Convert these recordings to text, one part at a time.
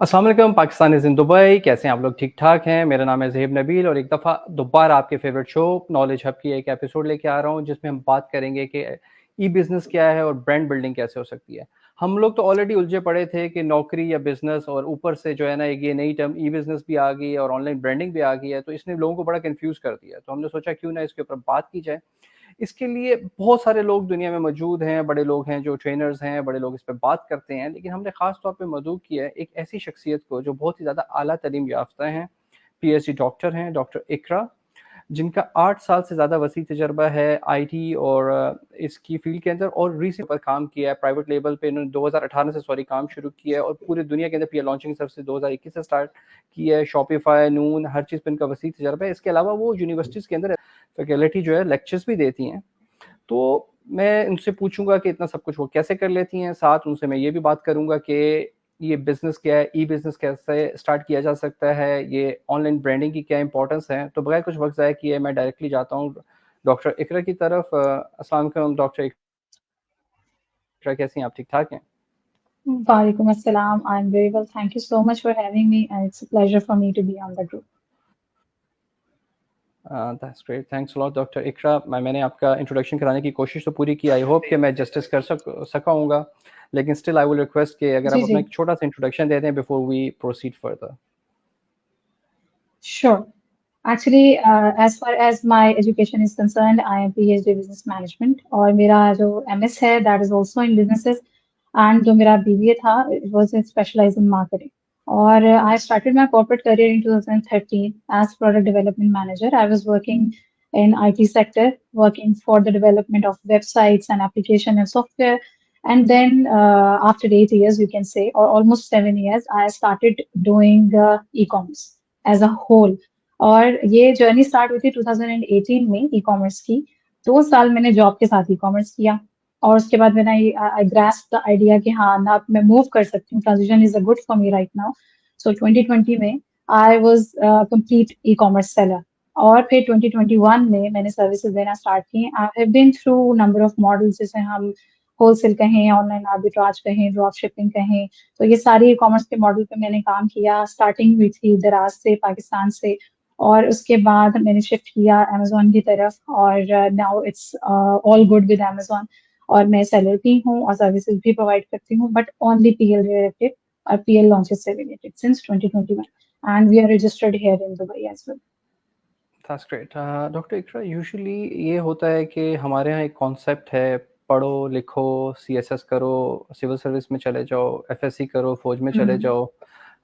अस्सलाम वालेकुम Pakistanis in Dubai, कैसे हैं आप लोग? ठीक-ठाक हैं? मेरा नाम है ज़हीब नबील और एक दफ़ा दोबारा आपके फ़ेवरेट शो नॉलेज हब की एक एपिसोड लेके आ रहा हूँ, जिसमें हम बात करेंगे कि ई-बिज़नेस क्या है और ब्रांड बिल्डिंग कैसे हो सकती है। हम लोग तो ऑलरेडी उलझे पड़े थे कि नौकरी या बिज़नेस और ऊपर से जो है ना एक ये नई टर्म ई-बिज़नेस भी आ गई है और ऑनलाइन ब्रांडिंग भी आ गई है, तो इसने लोगों को बड़ा कन्फ्यूज़ कर दिया। तो हमने सोचा क्यों ना इसके ऊपर बात की जाए। इसके लिए बहुत सारे लोग दुनिया में मौजूद हैं, बड़े लोग हैं जो ट्रेनर्स हैं, बड़े लोग इस पे बात करते हैं, लेकिन हमने ख़ास तौर पे मदऊ किया है एक ऐसी शख्सियत को जो बहुत ही ज़्यादा आला तलीम याफ़्ता हैं, पीएचडी डॉक्टर हैं, डॉक्टर इकरा, जिनका 8 साल से ज़्यादा वसी तजुर्बा है आईटी और इसकी फ़ील्ड के अंदर और रीसेंट पर काम किया है, प्राइवेट लेवल पे इन्होंने 2018 से सॉरी काम शुरू किया है और पूरी दुनिया के अंदर पीआर लॉन्चिंग सर्विसेज़ 2021 से स्टार्ट की है, शॉपिफ़ाई, नून, हर चीज़ पे इनका वसी तजुर्बा है। इसके अलावा वो यूनिवर्सिटीज़ के अंदर फैकल्टी जो है लेक्चर्स भी देती हैं। तो मैं उनसे पूछूँगा कि इतना सब कुछ वो कैसे कर लेती हैं? साथ उनसे मैं ये भी बात करूँगा कि ये बिज़नेस क्या है? ई-बिज़नेस कैसे स्टार्ट किया जा सकता है? ये ऑनलाइन ब्रांडिंग की क्या इम्पोर्टेंस है? तो बगैर कुछ वक़्त ज़ाया किए मैं डायरेक्टली जाता हूँ डॉक्टर इकरा की तरफ। अस्सलाम वालेकुम डॉक्टर इकरा, कैसी हैं आप? ठीक-ठाक हैं? Walaikum Assalam. I'm very well. Thank you so much for having me, and it's a pleasure for me to be on the group. That's great, thanks a lot doctor Iqra. मैंने आपका इंट्रोडक्शन कराने की कोशिश तो पूरी की, आई होप कि मैं जस्टिस कर सका हूँगा, लेकिन स्टिल आई विल रिक्वेस्ट कि अगर आप जी अपना जी एक छोटा-सा इंट्रोडक्शन दे दें before we proceed further. Sure. Actually, as far as my education is concerned, I am PhD Business Management और मेरा जो MS है that is also in businesses and जो मेरा BBA था it was specialized in marketing. और I started my corporate career in 2013 as product development manager. I was working in IT sector, working for the development of websites and application and software. And then after 8 years, you can say, or almost 7 years, I started doing e-commerce as a whole. और ये journey start हुई थी 2018 में e commerce की। 2 साल मैंने job के साथ ई कॉमर्स किया और उसके बाद मैंने आई ग्रास्प द आइडिया कि हाँ ना अब मैं मूव कर सकती हूँ, transition is a good for me right now. So 2020 में I was complete e commerce seller और फिर 2021 में मैंने सर्विसेज देना स्टार्ट की। I have been through number of models, जैसे हम होलसेल कहें, ऑनलाइन आर्बिट्राज कहें, ड्रॉप शिपिंग कहें, तो ये सारी ई कॉमर्स के मॉडल पे मैंने काम किया। स्टार्टिंग हुई थी दराज से, पाकिस्तान से, और उसके बाद मैंने शिफ्ट किया अमेज़न की तरफ और now it's all good with Amazon. और मैं सेलर भी हूँ और सर्विसेज भी प्रोवाइड करती हूँ, बट ओनली पीएल रिलेटेड और पीएल लॉन्चेस से related since 2021, and we are registered here in Dubai as well. That's great. Doctor Iqra, usually ये होता है कि हमारे यहाँ एक कॉन्सेप्ट है, पढ़ो, लिखो, सीएसएस करो, सिविल सर्विस में चले जाओ, एफएससी करो, फौज में चले हम्म जाओ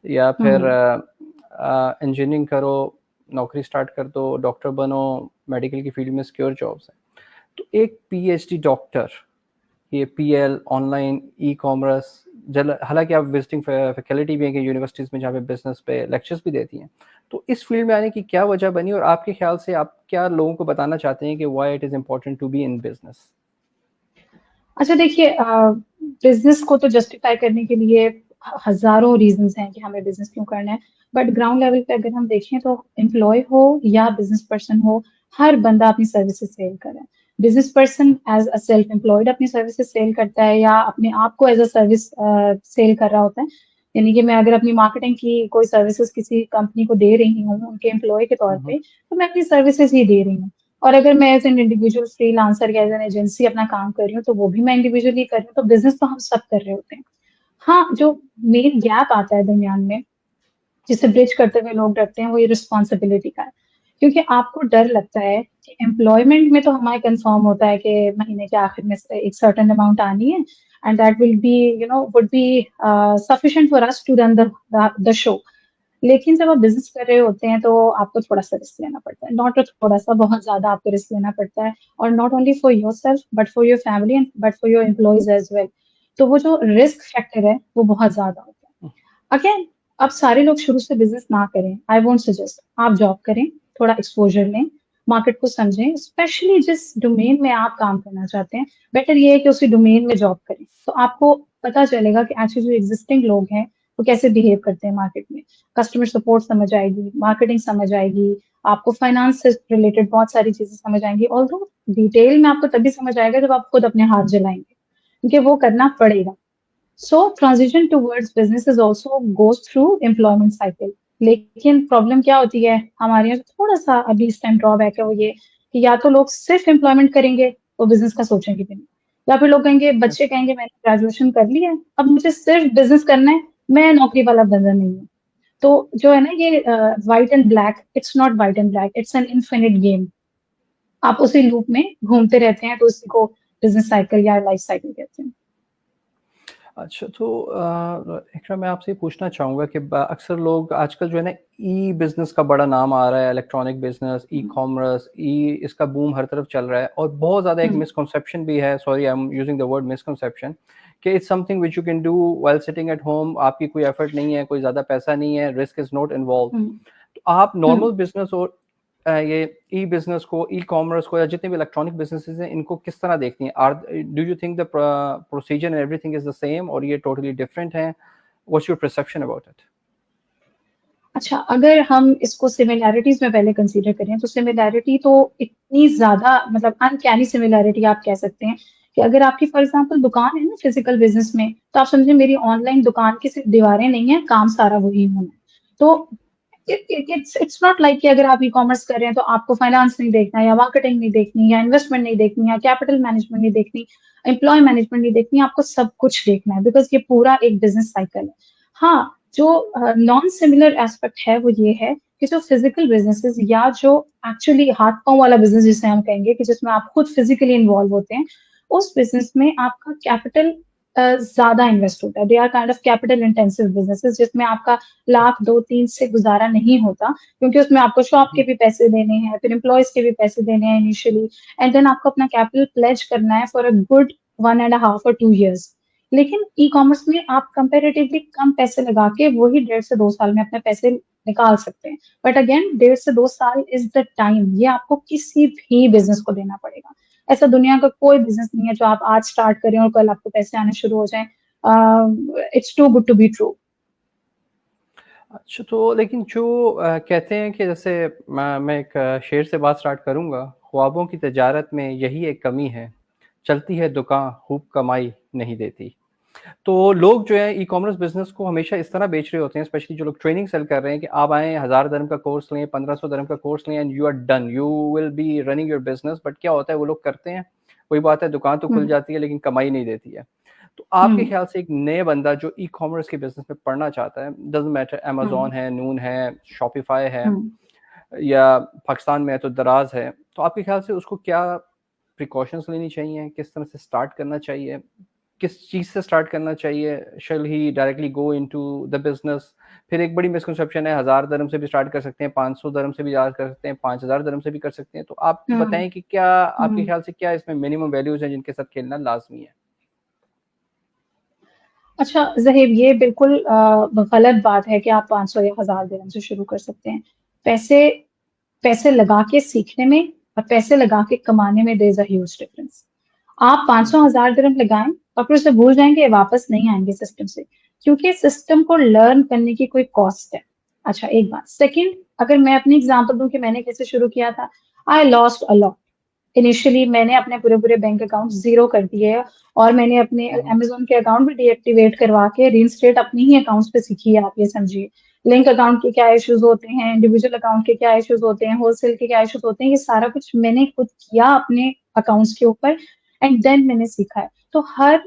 या फिर हम्म इंजीनियरिंग करो, नौकरी स्टार्ट कर दो, डॉक्टर बनो, मेडिकल की फील्ड में सिक्योर जॉब्स हैं। तो एक पीएचडी डॉक्टर ये पीएल, ऑनलाइन, ई-कॉमर्स, जल हालाँकि आप विज़िटिंग फैकल्टी भी हैं कि यूनिवर्सिटीज़ में जहाँ पे बिज़नेस पे लेक्चर्स भी देती हैं। तो इस फ़ील्ड में आने की क्या वजह बनी और आपके ख़्याल से आप क्या लोगों को बताना चाहते हैं कि why it is important to be in business? अच्छा देखिए, बिजनेस को तो जस्टिफाई करने के लिए हजारों रीजंस हैं कि हमें बिजनेस क्यों करना है, बट ग्राउंड लेवल पे अगर हम देखें तो एम्प्लॉय हो या बिजनेस पर्सन हो, हर बंदा अपनी सर्विसेज सेल कर रहा है। Business person as a self employed अपनी सर्विसेज सेल करता है या अपने आप को एज अ सर्विस सेल कर रहा होता है। यानी कि मैं अगर अपनी मार्केटिंग की कोई सर्विसेज किसी कंपनी को दे रही हूँ उनके एम्प्लॉय के तौर हुँ, हुँ। पे, तो मैं अपनी सर्विसेज ही दे रही हूँ। और अगर मैं एज एन इंडिविजुअल फ्रीलांसर या एज एन एजेंसी अपना काम कर रही हूँ, तो वो भी मैं इंडिविजुअली कर रही हूँ, तो बिज़नेस तो हम सब कर रहे होते हैं। हाँ, जो मेन गैप आता है दरमियान में, जिसे ब्रिज करते हुए लोग डरते हैं, वो ये रिस्पॉन्सिबिलिटी का है। क्योंकि आपको डर लगता है कि एम्प्लॉयमेंट में तो हमारा कंफर्म होता है कि महीने के आखिर में से एक सर्टेन अमाउंट आनी है and that will be would be sufficient for us to run the show. लेकिन जब आप बिज़नेस कर रहे होते हैं, तो आपको थोड़ा-सा रिस्क लेना पड़ता है। नॉट थोड़ा-सा, बहुत ज़्यादा आपको रिस्क लेना पड़ता है और not only for yourself but for your family and but for your employees as well. तो वो जो रिस्क फैक्टर है, वो बहुत ज़्यादा होता है। अगेन, अब सारे लोग शुरू से बिज़नेस ना करें, आई वोंट सजेस्ट। आप जॉब करें, थोड़ा एक्सपोज़र लें, मार्केट को समझें, स्पेशली जिस डोमेन में आप काम करना चाहते हैं, बेटर ये है कि उसी डोमेन में जॉब करें। तो आपको पता चलेगा कि एक्चुअली जो एक्जिस्टिंग लोग हैं, वो कैसे बिहेव करते हैं मार्केट में। कस्टमर सपोर्ट समझ आएगी, मार्केटिंग समझ आएगी, आपको फाइनेंस से रिलेटेड बहुत सारी चीज़ें समझ आएँगी। ऑल्दो डिटेल में आपको तभी समझ आएगा जब आप खुद अपने हाथ जलाएँगे, क्योंकि वो करना पड़ेगा। So transition towards business is also goes through employment cycle. लेकिन प्रॉब्लम क्या होती है हमारे यहाँ, थोड़ा सा अभी इस टाइम ड्रॉबैक है वो ये कि या तो लोग सिर्फ एम्प्लॉयमेंट करेंगे वो बिजनेस का सोचेंगे भी नहीं, या फिर लोग कहेंगे, बच्चे कहेंगे मैंने ग्रेजुएशन कर लिया है अब मुझे सिर्फ बिजनेस करना है, मैं नौकरी वाला बंदा नहीं हूँ। तो जो है ना ये white and black, it's not white and black, it's an infinite game. आप उसी लूप में घूमते रहते हैं, तो उसी को बिजनेस साइकिल या लाइफ साइकिल कहते हैं। अच्छा, तो इकरा मैं आपसे पूछना चाहूँगा कि अक्सर लोग आजकल जो है ना ई बिज़नेस का बड़ा नाम आ रहा है, इलेक्ट्रॉनिक बिज़नेस, ई कॉमर्स, इसका बूम हर तरफ चल रहा है और बहुत ज़्यादा एक मिसकंसेप्शन भी है, sorry I am using the word misconception, कि it's something which you can do while sitting at home, आपकी कोई एफर्ट नहीं है, कोई ज़्यादा पैसा नहीं है, रिस्क इज़ नॉट इन्वॉल्व। तो आप नॉर्मल बिज़नेस और ये ई बिजनेस को, ई कॉमर्स को या जितने भी इलेक्ट्रॉनिक बिजनेसेस हैं इनको किस तरह देखती हैं? Do you think the procedure and everything is the same और ये टोटली डिफरेंट है? What's your perception about it? अच्छा, अगर हम इसको सिमिलैरिटीज में पहले कंसीडर करें तो सिमिलैरिटी तो इतनी ज्यादा, मतलब अनकैनी सिमिलैरिटी आप कह सकते हैं कि अगर आपकी फॉर एग्जांपल दुकान है ना फिजिकल बिजनेस में, तो आप समझे मेरी ऑनलाइन दुकान की सिर्फ दीवारें नहीं है, काम सारा वही होना है। तो इट्स नॉट लाइक कि अगर आप ई कॉमर्स कर रहे हैं तो आपको फाइनेंस नहीं देखना, या मार्केटिंग नहीं देखनी, या इन्वेस्टमेंट नहीं देखनी, या कैपिटल मैनेजमेंट नहीं देखनी, एम्प्लॉय मैनेजमेंट नहीं देखनी, आपको सब कुछ देखना है बिकॉज ये पूरा एक बिजनेस साइकिल है। हाँ, जो नॉन सिमिलर एस्पेक्ट है वो ये है कि जो फिजिकल बिजनेसेस या जो एक्चुअली हाथ पांव वाला बिजनेस जिसे हम कहेंगे कि जिसमें आप खुद फिजिकली इन्वॉल्व होते हैं, उस बिजनेस में आपका कैपिटल ज्यादा इन्वेस्ट होता है। They are kind of capital intensive businesses जिसमें आपका लाख दो तीन से गुजारा नहीं होता, क्योंकि उसमें आपको शॉप के भी पैसे देने हैं, फिर एम्प्लॉयज के भी पैसे देने हैं इनिशियली, एंड देन आपको अपना कैपिटल प्लेज करना है for a good 1.5 or 2 years। लेकिन ई कॉमर्स में आप कंपेरेटिवली कम पैसे लगा के वही 1.5 से 2 साल में अपने पैसे निकाल सकते हैं। बट अगेन 1.5 से 2 साल इज द टाइम, ये आपको किसी भी बिजनेस को देना पड़ेगा। ऐसा दुनिया का कोई बिजनेस नहीं है जो आप आज स्टार्ट करें और कल आपको पैसे आने शुरू हो जाएं। It's too good to be true. अच्छा, तो लेकिन जो कहते हैं कि जैसे मैं एक शेर से बात स्टार्ट करूँगा, ख्वाबों की तजारत में यही एक कमी है, चलती है दुकान खूब कमाई नहीं देती। तो लोग जो है ई कॉमर्स बिजनेस को हमेशा इस तरह बेच रहे होते हैं, स्पेशली जो लोग ट्रेनिंग सेल कर रहे हैं, कि आप आए 1000 dirham का कोर्स लें, 1500 dirham का कोर्स लें and you are done, you will be running your business. But क्या होता है, वो लोग करते हैं, वही बात है, दुकान तो खुल जाती है लेकिन कमाई नहीं देती है। तो आपके ख्याल से एक नए बंदा जो ई कॉमर्स के बिजनेस में पढ़ना चाहता है, डजंट मैटर अमेजोन है, नून है, शॉपिफाई है, या पाकिस्तान में है तो दराज है, तो आपके ख्याल से उसको क्या प्रिकॉशंस लेनी चाहिए, किस तरह से स्टार्ट करना चाहिए, किस चीज़ से स्टार्ट करना चाहिए? Shall he directly go into the business? फिर एक बड़ी मिसकंसेप्शन है, 1000 dirham से भी स्टार्ट कर सकते हैं, 500 dirham से भी स्टार्ट कर सकते हैं, 5000 dirham से भी कर सकते हैं। तो आप बताएं कि क्या आपके ख्याल से क्या इसमें मिनिमम वैल्यूज हैं जिनके साथ खेलना लाजमी है? अच्छा ज़हीब, ये बिल्कुल गलत बात है कि आप 500 या 1000 dirham से शुरू कर सकते हैं। पैसे पैसे लगा के सीखने में और पैसे लगा के कमाने में there is a huge difference. आप 500,000 dirham लगाएं और फिर उसे भूल जाएंगे, वापस नहीं आएंगे सिस्टम से, क्योंकि सिस्टम को लर्न करने की कोई कॉस्ट है। अच्छा, एक बात। सेकंड, अगर मैं अपनी एग्जांपल दूं कि मैंने कैसे शुरू किया था, I lost a lot. Initially मैंने अपने पूरे पूरे बैंक अकाउंट जीरो कर दिए, और मैंने अपने अमेजोन के अकाउंट भी डीएक्टिवेट करवा के रीइंस्टेट अपनी ही अकाउंट्स पे सीखी है, आप ये समझिए। लिंक अकाउंट के क्या इश्यूज होते हैं, इंडिविजुअल अकाउंट के क्या इश्यूज होते हैं, होलसेल के क्या इश्यूज होते हैं, ये सारा कुछ मैंने खुद किया अपने अकाउंट्स के ऊपर, एंड देन मैंने सीखा है। तो हर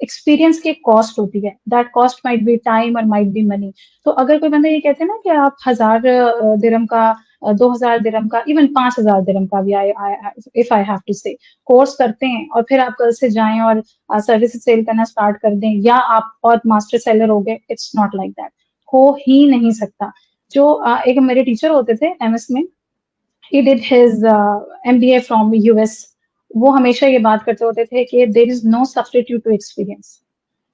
एक्सपीरियंस की कॉस्ट होती है, that cost might be time और माइट बी मनी। तो अगर कोई बंदा ये कहते हैं ना कि आप 1000 dirham का, 2000 dirham का, इवन 5000 dirham का भी, इफ आई हैव टू से, कोर्स करते हैं और फिर आप कल से जाएं और सर्विस सेल करना स्टार्ट कर दें, या आप और मास्टर सेलर हो गए, इट्स नॉट लाइक दैट। हो ही नहीं सकता। जो एक मेरे टीचर होते थे एमएस में, he did his MBA from US। वो हमेशा ये बात करते होते थे कि there is no substitute to experience.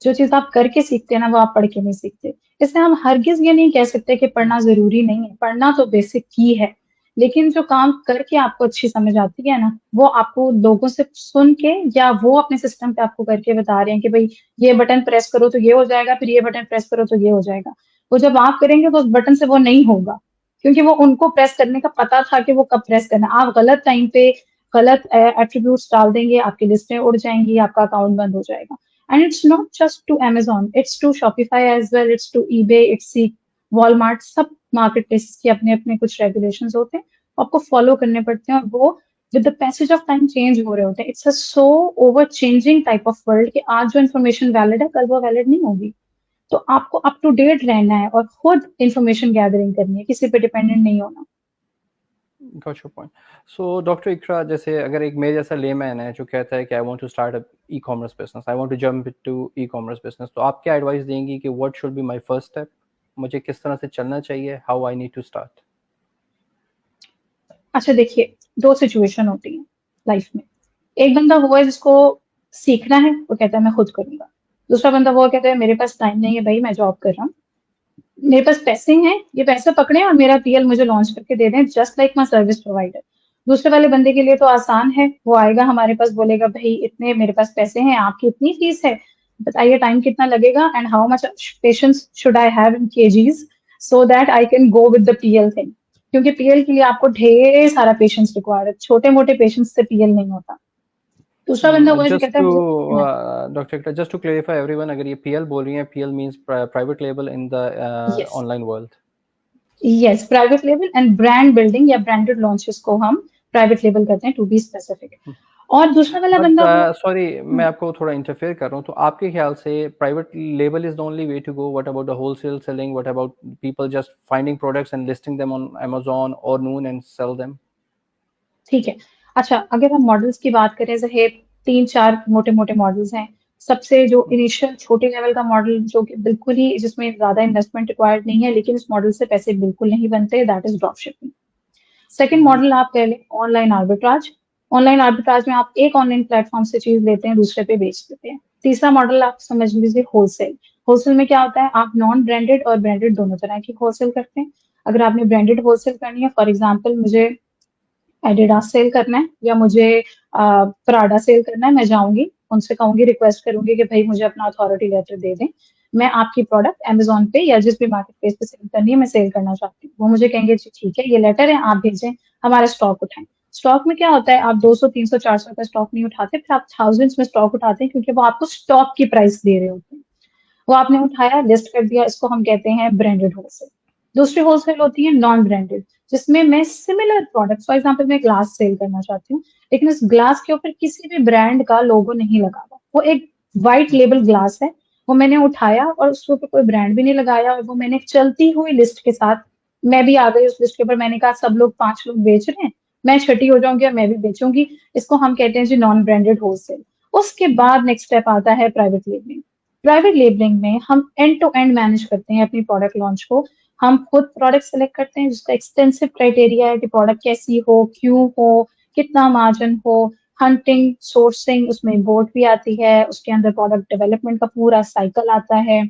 जो चीज आप करके सीखते हैं ना, वो आप पढ़ के नहीं सीखते। इसलिए हम हरगिज ये नहीं कह सकते कि पढ़ना जरूरी नहीं है, पढ़ना तो बेसिक ही है। लेकिन जो काम करके आपको अच्छी समझ आती है ना, वो आपको लोगों से सुन के, या वो अपने सिस्टम पे आपको करके बता रहे हैं कि भाई ये बटन प्रेस करो तो ये हो जाएगा, फिर ये बटन प्रेस करो तो ये हो जाएगा। वो जब आप करेंगे तो उस बटन से वो नहीं होगा, क्योंकि वो उनको प्रेस करने का पता था कि वो कब प्रेस करना। आप गलत टाइम पे गलत एट्रीब्यूट्स डाल देंगे, आपकी लिस्टें उड़ जाएंगी, आपका अकाउंट बंद हो जाएगा। And it's not just to Amazon, it's to Shopify as well, it's to eBay, it's Walmart, सब मार्केट प्लेसेस के अपने अपने कुछ रेगुलेशंस होते हैं, आपको फॉलो करने पड़ते हैं, और वो with the passage of time change हो रहे होते हैं. It's a so over changing type of world कि आज जो इन्फॉर्मेशन वैलिड है कल वो वैलिड नहीं होगी. तो आपको अप टू डेट रहना है और खुद इंफॉर्मेशन गैदरिंग करनी है, किसी पे डिपेंडेंट नहीं होना. Got your point. So, doctor Iqra, जैसे अगर एक मेरे जैसा लेमैन है जो कहता है कि I want to start a e commerce business, I want to jump into e commerce business, तो आप क्या एडवाइस देंगी कि what should be my first step, मुझे किस तरह से चलना चाहिए, how I need to start? अच्छा देखिए, दो सिचुएशन होती है लाइफ में. एक बंदा वो है जिसको सीखना है, वो कहता है मैं खुद करूंगा. दूसरा बंदा वो कहता है मेरे पास टाइम नहीं है भाई, मैं जॉब कर रहा हूँ, मेरे पास पैसे हैं, ये पैसे पकड़े और मेरा पीएल मुझे लॉन्च करके दे दें, just like my service provider. दूसरे वाले बंदे के लिए तो आसान है, वो आएगा हमारे पास, बोलेगा भाई इतने मेरे पास पैसे हैं, आपकी इतनी फीस है, बताइए टाइम कितना लगेगा and how much patience should I have in KGs so that I can go with the PL thing. क्योंकि पीएल के लिए आपको ढेर सारा पेशेंस रिक्वायर्ड है, छोटे मोटे पेशेंस से पीएल नहीं होता. दूसरा बंदा वो है जो जस्ट कहता है टू मुझे सीखना है. Doctor Iqra, just to clarify everyone, अगर ये पीएल बोल रही हैं, PL means private label in the yes, online world. Yes, private label and brand building या ब्रांडेड लॉन्चेस को हम प्राइवेट लेबल कहते हैं, टू बी स्पेसिफिक. और दूसरा वाला बट बंदा वो सॉरी, मैं आपको थोड़ा इंटरफेयर कर रहा हूँ, तो आपके ख्याल से private label is the only way to go? What about the wholesale selling? What about people just finding products and listing them on Amazon और नून एंड सेल देम? ठीक है. अच्छा, अगर हम मॉडल्स की बात करें, जैसे तीन चार मोटे मोटे मॉडल्स हैं. सबसे जो इनिशियल छोटे लेवल का मॉडल, जो कि बिल्कुल ही जिसमें ज्यादा इन्वेस्टमेंट रिक्वायर्ड नहीं है, लेकिन इस मॉडल से पैसे बिल्कुल नहीं बनते, that is drop shipping. Second model आप कह लें ऑनलाइन आर्बिट्राज. ऑनलाइन आर्बिट्राज में आप एक ऑनलाइन प्लेटफॉर्म से चीज लेते हैं, दूसरे पे बेच देते हैं. तीसरा मॉडल आप समझ लीजिए होलसेल. होलसेल में क्या होता है, आप नॉन ब्रांडेड और ब्रांडेड दोनों तरह की होलसेल करते हैं. अगर आपने ब्रांडेड होलसेल करनी है, फॉर एग्जाम्पल मुझे एडिडास सेल करना है या मुझे प्राडा सेल करना है, मैं जाऊंगी उनसे कहूंगी, रिक्वेस्ट करूंगी कि भाई मुझे अपना अथॉरिटी लेटर दे दें, मैं आपकी प्रोडक्ट अमेजोन पे या जिस भी मार्केट प्लेस पे सेल करनी है मैं सेल करना चाहती हूँ. वो मुझे कहेंगे जी ठीक है, ये लेटर है, आप भेजें, हमारा स्टॉक उठाएं. स्टॉक में क्या होता है, आप 200 300 400 का स्टॉक नहीं उठाते, फिर आप थाउजेंड्स में स्टॉक उठाते हैं, क्योंकि वो आपको स्टॉक की प्राइस दे रहे होते हैं. वो आपने उठाया, लिस्ट कर दिया, इसको हम कहते हैं ब्रांडेड होलसेल. दूसरी होलसेल होती है नॉन ब्रांडेड, जिसमें मैं सिमिलर प्रोडक्ट, फॉर एग्जाम्पल मैं ग्लास सेल करना चाहती हूँ, लेकिन इस ग्लास के ऊपर किसी भी ब्रांड का लोगो नहीं लगा हुआ, वो एक व्हाइट लेबल ग्लास है, वो मैंने उठाया और उसके ऊपर कोई ब्रांड भी नहीं लगाया, और वो मैंने चलती हुई लिस्ट के साथ, मैं भी आ गई उस लिस्ट के ऊपर, मैंने कहा सब लोग 5 लोग बेच रहे हैं, मैं छठी हो जाऊंगी और मैं भी बेचूंगी. इसको हम कहते हैं जी नॉन ब्रांडेड होलसेल. उसके बाद नेक्स्ट स्टेप आता है प्राइवेट लेबलिंग. प्राइवेट लेबलिंग में हम एंड टू एंड मैनेज करते हैं अपनी प्रोडक्ट लॉन्च को. हम खुद प्रोडक्ट सेलेक्ट करते हैं, जिसका एक्सटेंसिव क्राइटेरिया है कि प्रोडक्ट कैसी हो, क्यों हो, कितना मार्जिन हो, हंटिंग, सोर्सिंग, उसमें इम्पोर्ट भी आती है, उसके अंदर प्रोडक्ट डेवलपमेंट का पूरा साइकिल आता है,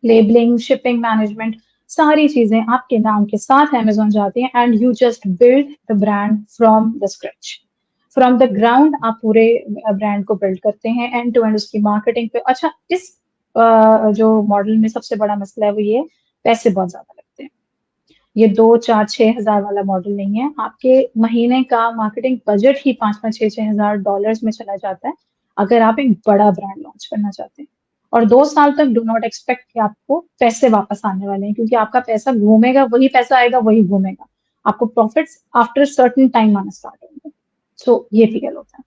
लेबलिंग, शिपिंग मैनेजमेंट, सारी चीजें आपके नाम के साथ अमेजोन जाती हैं, and you just build the brand from the scratch, from the ground आप पूरे ब्रांड को बिल्ड करते हैं, एंड टू एंड उसकी मार्केटिंग पे. अच्छा, इस जो मॉडल में सबसे बड़ा मसला है वो ये, पैसे बहुत ज्यादा लगते हैं. ये 2 4 6 हजार वाला मॉडल नहीं है, आपके महीने का मार्केटिंग बजट ही 5 5 6 6 हजार डॉलर्स में चला जाता है, अगर आप एक बड़ा ब्रांड लॉन्च करना चाहते हैं. और 2 साल तक डू नॉट एक्सपेक्ट कि आपको पैसे वापस आने वाले हैं, क्योंकि आपका पैसा घूमेगा, वही पैसा आएगा वही घूमेगा, आपको प्रॉफिट्स आफ्टर सर्टेन टाइम आना स्टार्ट होंगे. सो ये पीएल होता है.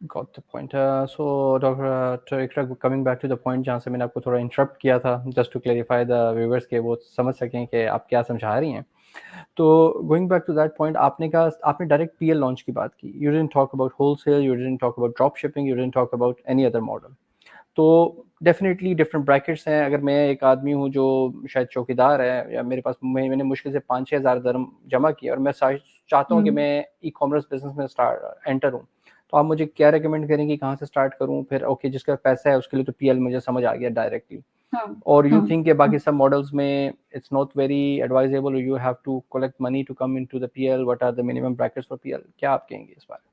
Got the point. So doctor Iqra, coming back to the point जहाँ से मैंने आपको थोड़ा इंटरप्ट किया था, just to clarify the viewers के वो समझ सकें कि आप क्या समझा रही हैं. तो going back to that point, आपने कहा, आपने डायरेक्ट पीएल लॉन्च की बात की, you didn't talk about wholesale, you didn't talk about drop shipping, you didn't talk about any other model. तो डेफिनेटली डिफरेंट ब्रैकेट्स हैं. अगर मैं एक आदमी हूँ जो शायद चौकीदार है, या मेरे पास मैंने मुश्किल से 5-6 हज़ार दरम जमा किया और मैं चाहता हूँ कि मैं ई कॉमर्स बिजनेस में स्टार्ट एंटर हूँ, तो आप मुझे क्या रिकमेंड करेंगे, कहाँ से स्टार्ट करूँ? फिर ओके, जिसका पैसा है उसके लिए तो पीएल मुझे समझ आ गया डायरेक्टली, और यू थिंक कि बाकी सब मॉडल्स में it's not very advisable, you have to collect money to come into the PL, what are the minimum brackets for PL? क्या आप कहेंगे इस बारे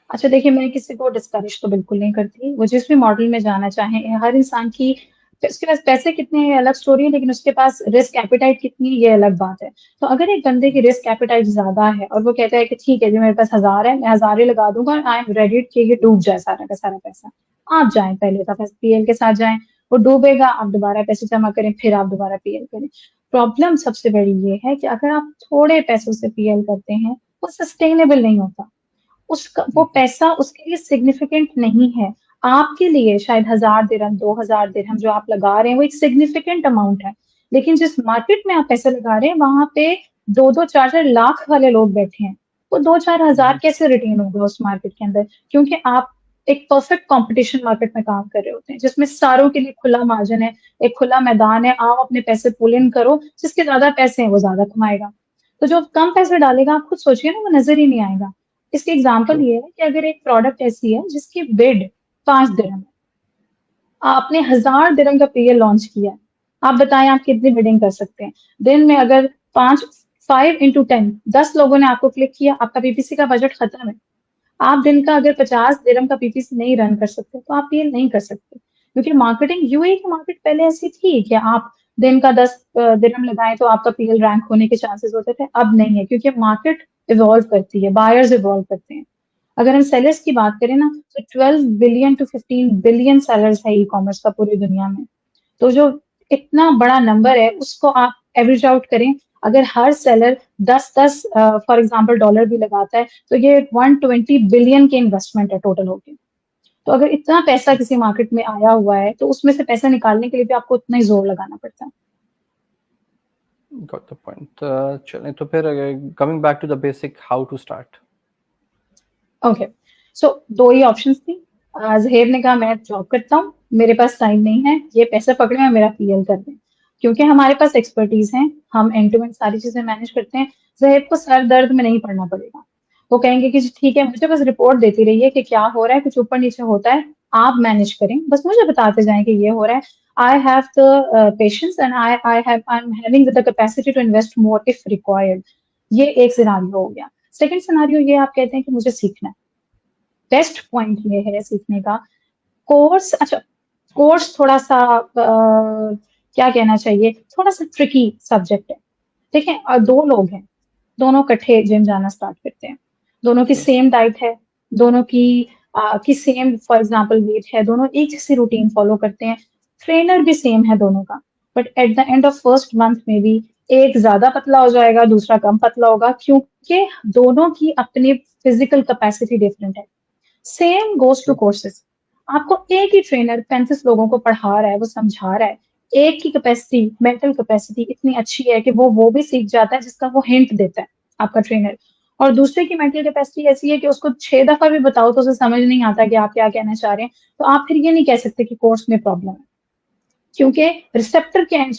अच्छा देखिए, मैं किसी को डिस्करेज तो बिल्कुल नहीं करती, वो जिस भी मॉडल में जाना चाहे, हर इंसान की उसके पास पैसे कितने हैं अलग स्टोरी है, लेकिन उसके पास रिस्क एपिटाइट कितनी है ये अलग बात है। तो अगर एक बंदे की रिस्क एपिटाइट ज्यादा है और वो कहता है कि ठीक है जी मेरे पास 1000 है, मैं 1000 ही लगा दूंगा और आई एम रेडी कि ये डूब जाए सारा का सारा पैसा, आप जाएं पहले दफा पीएल के साथ जाएं, वो डूबेगा, आप दोबारा पैसे जमा करें, फिर आप दोबारा पीएल करें। प्रॉब्लम सबसे बड़ी ये है कि अगर आप थोड़े पैसों से पीएल करते हैं, वो सस्टेनेबल नहीं होता, उसका वो पैसा उसके लिए सिग्निफिकेंट नहीं है। आपके लिए शायद 1000 दिरहम 2000 दिरहम जो आप लगा रहे हैं वो एक सिग्निफिकेंट अमाउंट है, लेकिन जिस मार्केट में आप पैसे लगा रहे हैं वहां पे 2-2 4-4 लाख वाले लोग बैठे हैं, वो 2-4 हजार कैसे रिटेन होगा उस मार्केट के अंदर, क्योंकि आप एक परफेक्ट कंपटीशन मार्केट में काम कर रहे होते हैं जिसमें सारों के लिए खुला मार्जिन है, एक खुला मैदान है, आप अपने पैसे पुल इन करो, जिसके ज्यादा पैसे हैं वो ज्यादा कमाएगा। तो जो कम पैसे डालेगा आप खुद सोचिए ना, वो नजर ही नहीं आएगा। इसकी एग्जाम्पल ये है कि अगर एक प्रोडक्ट ऐसी है जिसकी बिड 5 दिरहम है, आपने 1000 दिरहम का पीएल लॉन्च किया है, आप बताएं आप कितनी बिडिंग कर सकते हैं दिन में? अगर 5 इंटू 10 10 लोगों ने आपको क्लिक किया, आपका पीपीसी का बजट खत्म है। आप दिन का अगर 50 दिरहम का पीपीसी नहीं रन कर सकते तो आप पीएल नहीं कर सकते, क्योंकि मार्केटिंग यूएई की मार्केट पहले ऐसी थी कि आप दिन का 10 दिरहम लगाएं तो आपका पीएल रैंक होने के चांसेस होते थे, अब नहीं है, क्योंकि मार्केट इवॉल्व करती है, बायर्स इवॉल्व करते हैं। अगर हम सेलर्स की बात करें ना, तो 12 बिलियन to 15 बिलियन सेलर्स है ई कॉमर्स का पूरी दुनिया में। तो जो इतना बड़ा नंबर है उसको आप एवरेज आउट करें, अगर हर सेलर 10-10 फॉर एग्जांपल डॉलर भी लगाता है तो ये 120 बिलियन के इन्वेस्टमेंट है टोटल होके। तो अगर इतना पैसा किसी मार्केट में आया हुआ है तो उसमें से पैसा निकालने के लिए भी आपको उतना ही जोर लगाना पड़ता है। Got the point. चलें तो फिर coming back to the basic, how to start. Okay, so दो ही ऑप्शंस थी। जहेर ने कहा मैं जॉब करता हूँ, मेरे पास टाइम नहीं है, ये पैसे पकड़े और मेरा पीएल कर दें, क्योंकि हमारे पास एक्सपर्टीज है, हम एंड टू एंड सारी चीजें मैनेज करते हैं, जहेर को सर दर्द में नहीं पड़ना पड़ेगा। वो कहेंगे कि ठीक है मुझे बस रिपोर्ट देती रहिए कि क्या हो रहा है, कुछ ऊपर नीचे होता है आप मैनेज करें, बस मुझे बताते जाएं कि ये हो रहा है। I have the patience and I am having the capacity to invest more if required. ये एक सिनारियो हो गया। सेकंड सिनारियो ये आप कहते हैं कि मुझे सीखना है। बेस्ट पॉइंट ये है सीखने का, कोर्स, अच्छा कोर्स थोड़ा सा क्या कहना चाहिए, थोड़ा सा ट्रिकी सब्जेक्ट है। देखें दो लोग हैं, दोनों इकट्ठे जिम जाना स्टार्ट करते हैं, दोनों की सेम डाइट है, दोनों की सेम फॉर एग्जांपल वेट है, दोनों एक जैसी रूटीन फॉलो करते हैं, ट्रेनर भी सेम है दोनों का, but at the end of first month में भी एक ज्यादा पतला हो जाएगा, दूसरा कम पतला होगा, क्योंकि दोनों की अपनी फिजिकल कैपेसिटी डिफरेंट है। Same goes to courses. आपको एक ही ट्रेनर 35 लोगों को पढ़ा रहा है, वो समझा रहा है, एक की कैपेसिटी, मेंटल कैपेसिटी इतनी अच्छी है कि वो भी सीख जाता है जिसका वो हिंट देता है आपका ट्रेनर, और दूसरे की मेंटल कैपेसिटी ऐसी है कि उसको 6 दफा भी बताओ तो उसे समझ नहीं आता कि आप क्या कहना चाह रहे हैं। तो आप फिर ये नहीं कह सकते कि कोर्स में प्रॉब्लम है, क्योंकि रिसेप्टर के एंड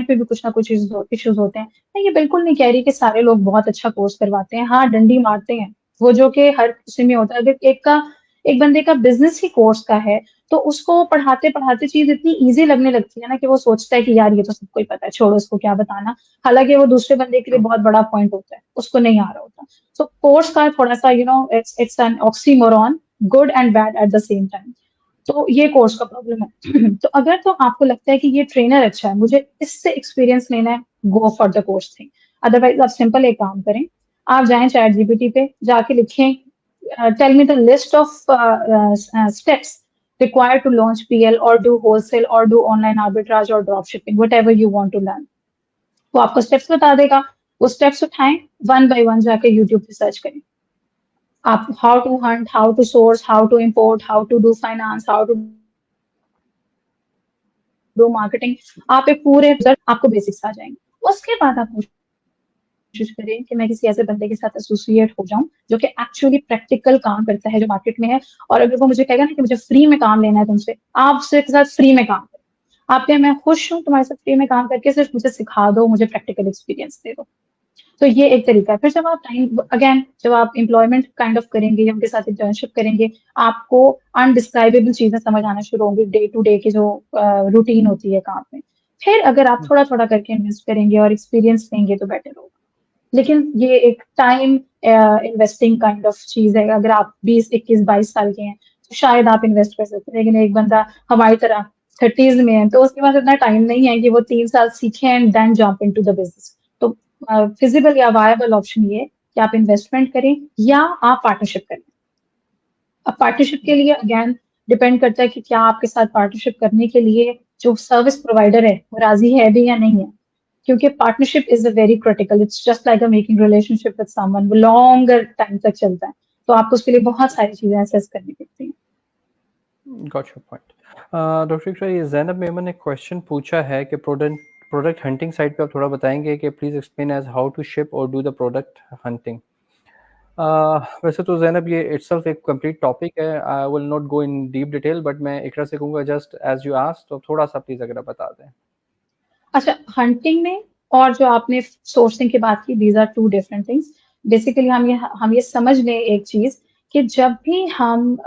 पे भी कुछ ना कुछ इश्यूज होते हैं। मैं ये बिल्कुल नहीं कह रही कि सारे लोग बहुत अच्छा कोर्स करवाते हैं, हाँ डंडी मारते हैं, वो जो कि हर किसी में होता है। अगर एक बंदे का बिजनेस ही कोर्स का है तो उसको पढ़ाते पढ़ाते चीज इतनी इजी लगने लगती है ना कि वो सोचता है कि यार ये तो सबको ही पता है, छोड़ो इसको क्या बताना, हालांकि वो दूसरे बंदे के लिए बहुत बड़ा पॉइंट होता है, उसको नहीं आ रहा होता। सो कोर्स का थोड़ा सा it's an oxymoron, good and bad at the same time. तो ये कोर्स का प्रॉब्लम है। तो अगर तो आपको लगता है कि ये ट्रेनर अच्छा है, मुझे इससे एक्सपीरियंस लेना है, go for the course thing. Otherwise आप सिंपल एक काम करें, आप जाएं चैट जीपीटी पे जाके लिखें tell me the list of steps required to launch PL or do wholesale or do online arbitrage or drop shipping, whatever you want to learn। वो आपको स्टेप्स बता देगा, वो स्टेप्स उठाएं, वन बाय वन जाके यूट्यूब पे search करें। आप how to hunt, how to source, how to import, how to do finance, how to do marketing, आप एक पूरे आपको बेसिक्स आ जाएंगे। उसके बाद आप कोशिश करें कि मैं किसी ऐसे बंदे के साथ एसोसिएट हो जाऊं जो कि एक्चुअली प्रैक्टिकल काम करता है जो मार्केट में है, और अगर वो मुझे कहेगा ना कि मुझे फ्री में काम लेना है तुमसे, आप उसके साथ फ्री में काम करें। आप कहें मैं खुश हूँ तुम्हारे साथ फ्री में काम करके, सिर्फ मुझे सिखा दो, मुझे प्रैक्टिकल एक्सपीरियंस दे दो। तो ये एक तरीका है। फिर जब आप टाइम अगेन जब आप एम्प्लॉयमेंट काइंड ऑफ करेंगे या उनके साथ इंटर्नशिप करेंगे, आपको अनडिस्क्राइबेबल चीजें समझ आना शुरू होंगी, डे टू डे की जो रूटीन होती है काम में। फिर अगर आप थोड़ा थोड़ा करके इन्वेस्ट करेंगे और एक्सपीरियंस लेंगे तो बेटर होगा। लेकिन ये एक टाइम इन्वेस्टिंग काइंड ऑफ चीज है। अगर आप 20 21 22 साल के हैं तो शायद आप इन्वेस्ट कर सकते हैं, लेकिन एक बंदा हमारी तरह 30s में है, तो उसके पास इतना टाइम नहीं है कि वो 3 साल सीखे and then jump into the business. तो फिजिबल या वायबल ऑप्शन ये है कि आप इन्वेस्टमेंट करें या आप पार्टनरशिप करें। अब पार्टनरशिप के लिए अगेन डिपेंड करता है कि क्या आपके साथ पार्टनरशिप करने के लिए जो सर्विस प्रोवाइडर है वो राजी है भी या नहीं है, क्योंकि partnership is a very critical, it's just like a making relationship with someone, वो लॉन्गर टाइम तक चलता है, तो आपको उसके लिए बहुत सारी चीजें असेस करनी पड़ती हैं। Got your point. डॉक्टर इकरा, ये जैनब मेमन ने क्वेश्चन पूछा है कि प्रोडक्ट हंटिंग साइट पे आप थोड़ा बताएंगे कि please explain as how to ship और डू द प्रोडक्ट हंटिंग। वैसे तो ज़ैनब ये इटसेल्फ एक कंप्लीट टॉपिक है, I will not go in deep detail, but मैं इकरा से कहूँगा जस्ट एज यू आस्क्ड तो थोड़ा सा प्लीज़ अगर आप बता दें। अच्छा, हंटिंग में और जो आपने सोर्सिंग की बात की, these are two different things. Basically हम ये समझ लें एक चीज कि जब भी हम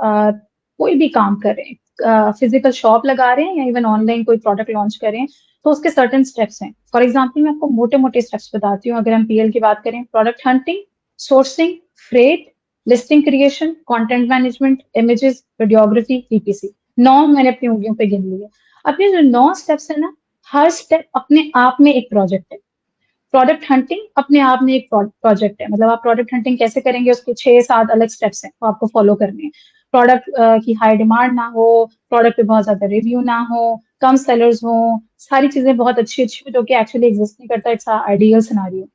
कोई भी काम कर रहे हैं, फिजिकल शॉप लगा रहे हैं या इवन ऑनलाइन कोई प्रोडक्ट लॉन्च कर रहे हैं, तो उसके सर्टेन स्टेप्स हैं। फॉर एग्जाम्पल मैं आपको मोटे मोटे स्टेप्स बताती हूँ। अगर हम पीएल की बात करें, product hunting, sourcing, freight, listing creation, content management, images, videography, PPC. 9 मैंने अपनी उंगलियों पे गिन लिए। अब ये जो 9 स्टेप्स है ना, हर स्टेप अपने आप में एक प्रोजेक्ट है। प्रोडक्ट हंटिंग अपने आप में एक प्रोजेक्ट है। मतलब आप प्रोडक्ट हंटिंग कैसे करेंगे, उसके 6-7 अलग स्टेप्स हैं तो आपको फॉलो करने हैं। प्रोडक्ट की हाई डिमांड ना हो, प्रोडक्ट पे बहुत ज्यादा रिव्यू ना हो, कम सेलर्स हो, सारी चीजें बहुत अच्छी अच्छी हो जो कि एक्चुअली एग्जिस्ट नहीं करता, इट्स आइडियल सिनारियो।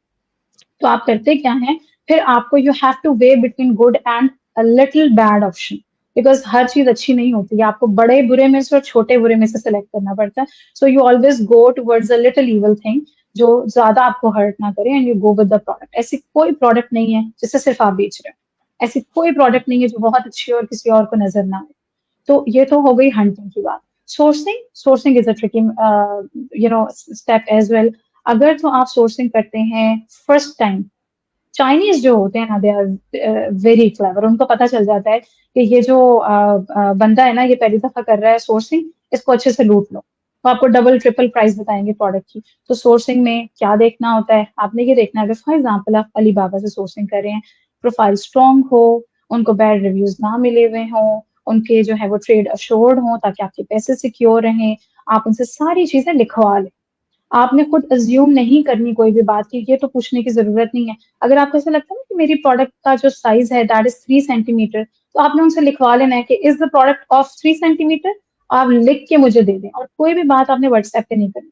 तो आप करते क्या हैं, फिर आपको you have to weigh between good and a little bad option, because हर चीज अच्छी नहीं होती है, आपको बड़े बुरे में से और छोटे बुरे में से सिलेक्ट करना पड़ता है। So you always go towards a little evil thing जो ज्यादा आपको हर्ट ना करे, and you go with the product. ऐसी कोई प्रोडक्ट नहीं है जिसे सिर्फ आप बेच रहे हो, ऐसी कोई प्रोडक्ट नहीं है जो बहुत अच्छी है और किसी और को नजर ना आए। तो ये तो हो गई हंटिंग की बात। Sourcing is a tricky step as well. अगर तो आप सोर्सिंग करते हैं फर्स्ट टाइम, चाइनीज जो होते हैं ना, दे आर वेरी क्लेवर। उनको पता चल जाता है कि ये जो बंदा है ना, ये पहली दफा कर रहा है सोर्सिंग, इसको अच्छे से लूट लो। तो आपको डबल ट्रिपल प्राइस बताएंगे प्रोडक्ट की। तो सोर्सिंग में क्या देखना होता है, आपने ये देखना है, अगर फॉर एग्जाम्पल आप अलीबाबा से सोर्सिंग कर रहे हैं, प्रोफाइल स्ट्रॉन्ग हो, उनको बैड रिव्यूज ना मिले हुए हों, उनके जो है वो ट्रेड अश्योर्ड हो ताकि आपके पैसे सिक्योर रहें, आप उनसे सारी चीजें लिखवा लें। आपने खुद अज्यूम नहीं करनी कोई भी बात की, ये तो पूछने की जरूरत नहीं है। अगर आपको ऐसा लगता है ना कि मेरी प्रोडक्ट का जो साइज है दैट इज 3 सेंटीमीटर, तो आपने उनसे लिखवा लेना है कि is the product of 3 centimetre, आप लिख के मुझे दे दें, और कोई भी बात आपने व्हाट्सएप पे नहीं करनी।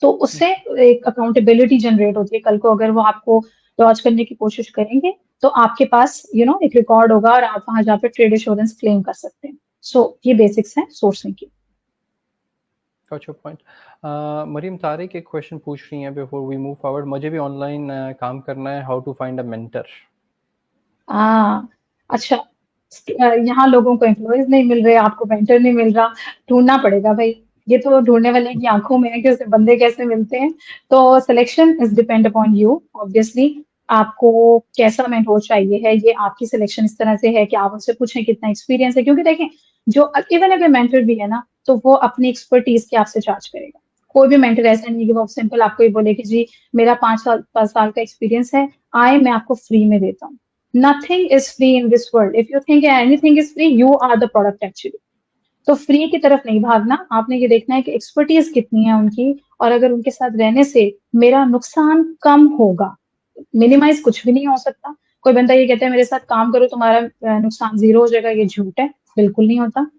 तो उससे एक अकाउंटेबिलिटी जनरेट होती है। कल को अगर वो आपको लॉन्च करने की कोशिश करेंगे तो आपके पास एक रिकॉर्ड होगा और आप वहां जाकर ट्रेड एश्योरेंस क्लेम कर सकते हैं। सो ये बेसिक्स हैं सोर्सिंग की। Got your point. Maryam Tariq एक क्वेश्चन पूछ रही हैं बिफोर वी मूव फॉरवर्ड, मुझे भी ऑनलाइन काम करना है, how to find a mentor. अच्छा, यहाँ लोगों को एम्प्लॉयज नहीं मिल रहे, आपको मेंटर नहीं मिल रहा, ढूंढना पड़ेगा भाई। ये तो ढूंढने वाले की आंखों में है कि उसे बंदे कैसे मिलते हैं। तो selection is depend upon you obviously. आपको कैसा मेंटोर चाहिए है, ये आपकी सिलेक्शन इस तरह से है कि आप उनसे पूछें कितना एक्सपीरियंस है, क्योंकि देखें, जो इवन अगर मेंटर भी है ना, तो वो अपनी एक्सपर्टीज के आपसे चार्ज करेगा। कोई भी मेंटर ऐसा नहीं है कि वो सिंपल आपको ये बोले कि जी मेरा 5 साल का एक्सपीरियंस है, आए मैं आपको फ्री में देता हूँ। Nothing is free in this world. If you think anything is free, you are the product actually. तो फ्री की तरफ नहीं भागना, आपने ये देखना है कि एक्सपर्टीज कितनी है उनकी, और अगर उनके साथ रहने से मेरा नुकसान कम होगा। मिनिमाइज कुछ भी नहीं हो सकता। कोई बंदा ये कहता है मेरे साथ काम करो तुम्हारा नुकसान जीरो हो जाएगा, ये झूठ है, बिल्कुल नहीं होता।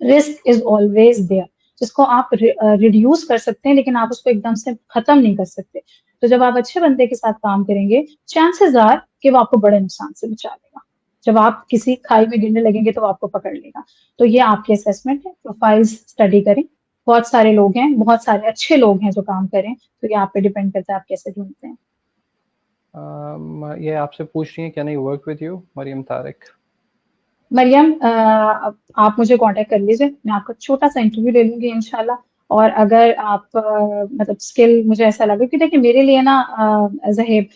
रिस्क इज ऑलवेज देयर, जिसको आप रिड्यूस कर सकते हैं लेकिन आप उसको एकदम से खत्म नहीं कर सकते। तो जब आप अच्छे बंदे के साथ काम करेंगे, चांसेस आर कि वो आपको बड़े नुकसान से बचा लेगा। जब आप किसी खाई में गिरने लगेंगे तो वो आपको पकड़ लेगा। तो ये आपकी असेसमेंट है, प्रोफाइल्स स्टडी करें। बहुत सारे लोग हैं, बहुत सारे अच्छे लोग हैं जो काम करें, तो ये आप पे डिपेंड करता है आप कैसे ढूंढते हैं। ये आपसे पूछ रही हैं can I work with you, Maryam Tariq. Maryam, आप मुझे कांटेक्ट कर लीजिए, मैं आपका छोटा सा इंटरव्यू ले लूंगी इंशाल्लाह। और अगर आप मतलब स्किल मुझे ऐसा लगे कि देखिए मेरे लिए ना जहेब,